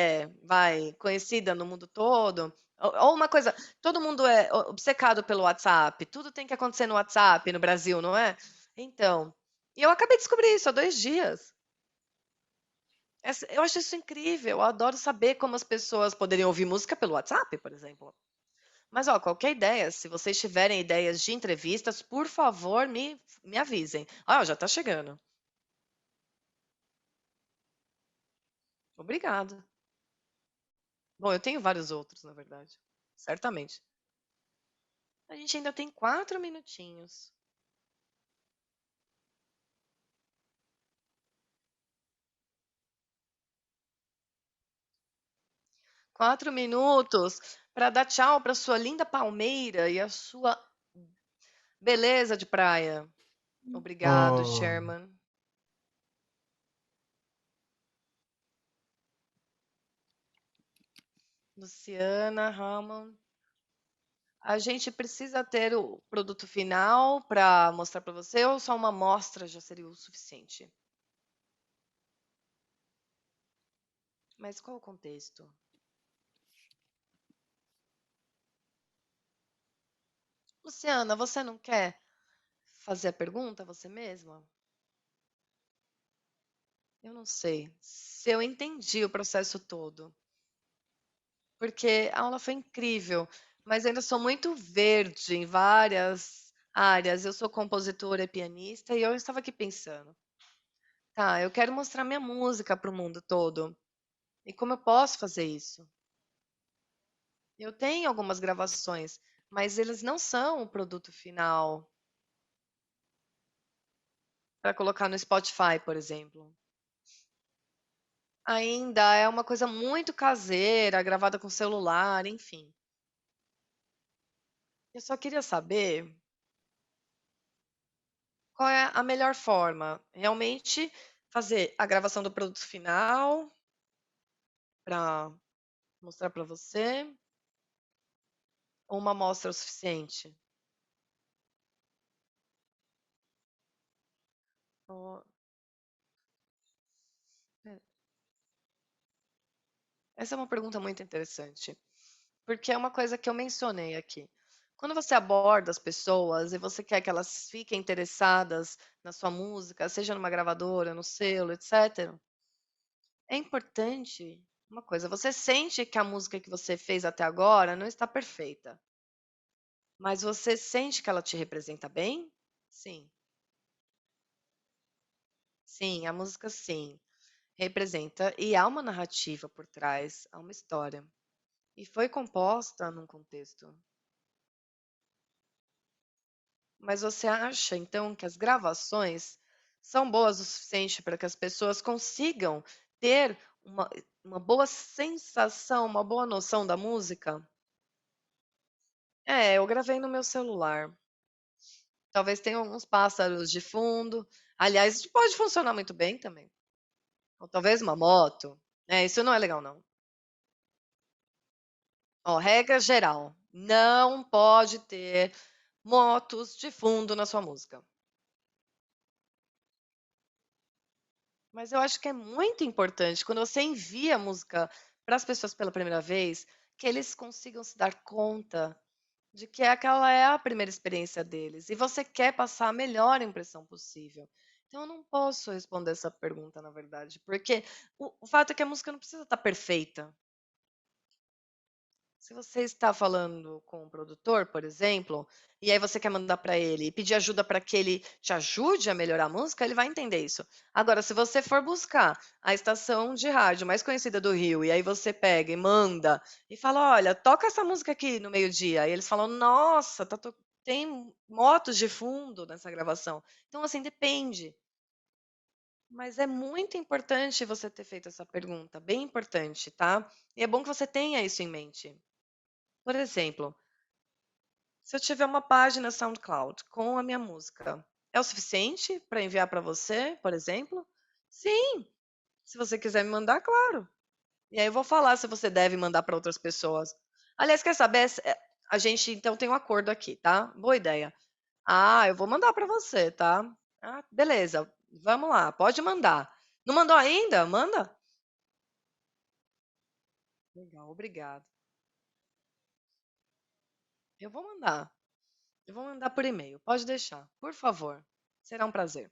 conhecida no mundo todo, ou uma coisa, todo mundo é obcecado pelo WhatsApp, tudo tem que acontecer no WhatsApp no Brasil, não é? Então, e eu acabei de descobrir isso há 2 dias. Eu acho isso incrível, eu adoro saber como as pessoas poderiam ouvir música pelo WhatsApp, por exemplo. Mas, ó, qualquer ideia, se vocês tiverem ideias de entrevistas, por favor, me avisem. Ah, já está chegando. Obrigada. Bom, eu tenho vários outros, na verdade. Certamente. A gente ainda tem 4 minutinhos. 4 minutos para dar tchau para sua linda palmeira e a sua beleza de praia. Obrigado, Oh, Sherman. Luciana, Ramon. A gente precisa ter o produto final para mostrar para você ou só uma amostra já seria o suficiente? Mas qual o contexto? Luciana, você não quer fazer a pergunta você mesma? Eu não sei se eu entendi o processo todo, porque a aula foi incrível, mas eu ainda sou muito verde em várias áreas. Eu sou compositora e pianista e eu estava aqui pensando, tá, eu quero mostrar minha música para o mundo todo. E como eu posso fazer isso? Eu tenho algumas gravações, mas eles não são o produto final para colocar no Spotify, por exemplo. Ainda é uma coisa muito caseira, gravada com celular, enfim. Eu só queria saber qual é a melhor forma. Realmente fazer a gravação do produto final para mostrar para você ou uma amostra o suficiente? Ó, é, essa é uma pergunta muito interessante, porque é uma coisa que eu mencionei aqui. Quando você aborda as pessoas e você quer que elas fiquem interessadas na sua música, seja numa gravadora, no selo, etc., é importante uma coisa, você sente que a música que você fez até agora não está perfeita, mas você sente que ela te representa bem? Sim. Sim, a música sim, representa e há uma narrativa por trás, há uma história. E foi composta num contexto. Mas você acha, então, que as gravações são boas o suficiente para que as pessoas consigam ter uma boa sensação, uma boa noção da música? É, eu gravei no meu celular. Talvez tenha alguns pássaros de fundo. Aliás, isso pode funcionar muito bem também. Ou talvez uma moto. Isso não é legal, não. Ó, regra geral: não pode ter motos de fundo na sua música. Mas eu acho que é muito importante quando você envia a música para as pessoas pela primeira vez, que eles consigam se dar conta de que aquela é a primeira experiência deles e você quer passar a melhor impressão possível. Então eu não posso responder essa pergunta, na verdade, porque o fato é que a música não precisa estar perfeita. Se você está falando com um produtor, por exemplo, e aí você quer mandar para ele e pedir ajuda para que ele te ajude a melhorar a música, ele vai entender isso. Agora, se você for buscar a estação de rádio mais conhecida do Rio, e aí você pega e manda e fala: olha, toca essa música aqui no meio-dia. E eles falam: nossa, tem motos de fundo nessa gravação. Então, assim, depende. Mas é muito importante você ter feito essa pergunta, bem importante, tá? E é bom que você tenha isso em mente. Por exemplo, se eu tiver uma página SoundCloud com a minha música, é o suficiente para enviar para você, por exemplo? Sim, se você quiser me mandar, claro. E aí eu vou falar se você deve mandar para outras pessoas. Aliás, quer saber? A gente então tem um acordo aqui, tá? Boa ideia. Ah, eu vou mandar para você, tá? Ah, beleza. Vamos lá, pode mandar. Não mandou ainda? Manda. Legal, obrigado. Eu vou mandar. Eu vou mandar por e-mail. Pode deixar, por favor. Será um prazer.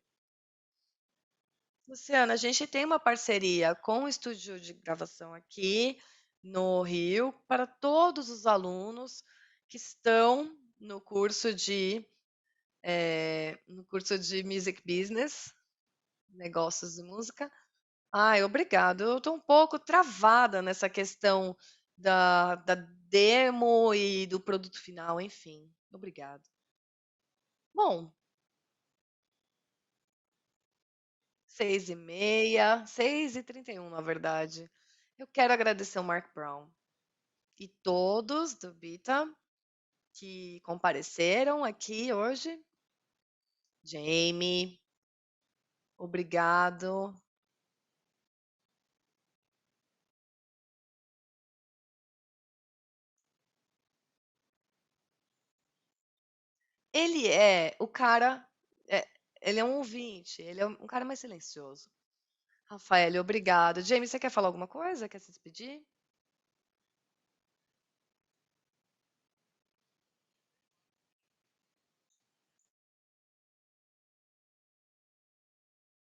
Luciana, a gente tem uma parceria com o estúdio de gravação aqui no Rio para todos os alunos que estão no curso de Music Business, negócios de música. Ai, obrigado. Eu estou um pouco travada nessa questão da demo e do produto final, enfim. Obrigado. Bom, 6h30, 6h31, na verdade. Eu quero agradecer o Mark Brown e todos do Bita que compareceram aqui hoje. Jamie, obrigado. Ele é o cara, ele é um ouvinte, ele é um cara mais silencioso. Rafael, obrigado. James, você quer falar alguma coisa? Quer se despedir?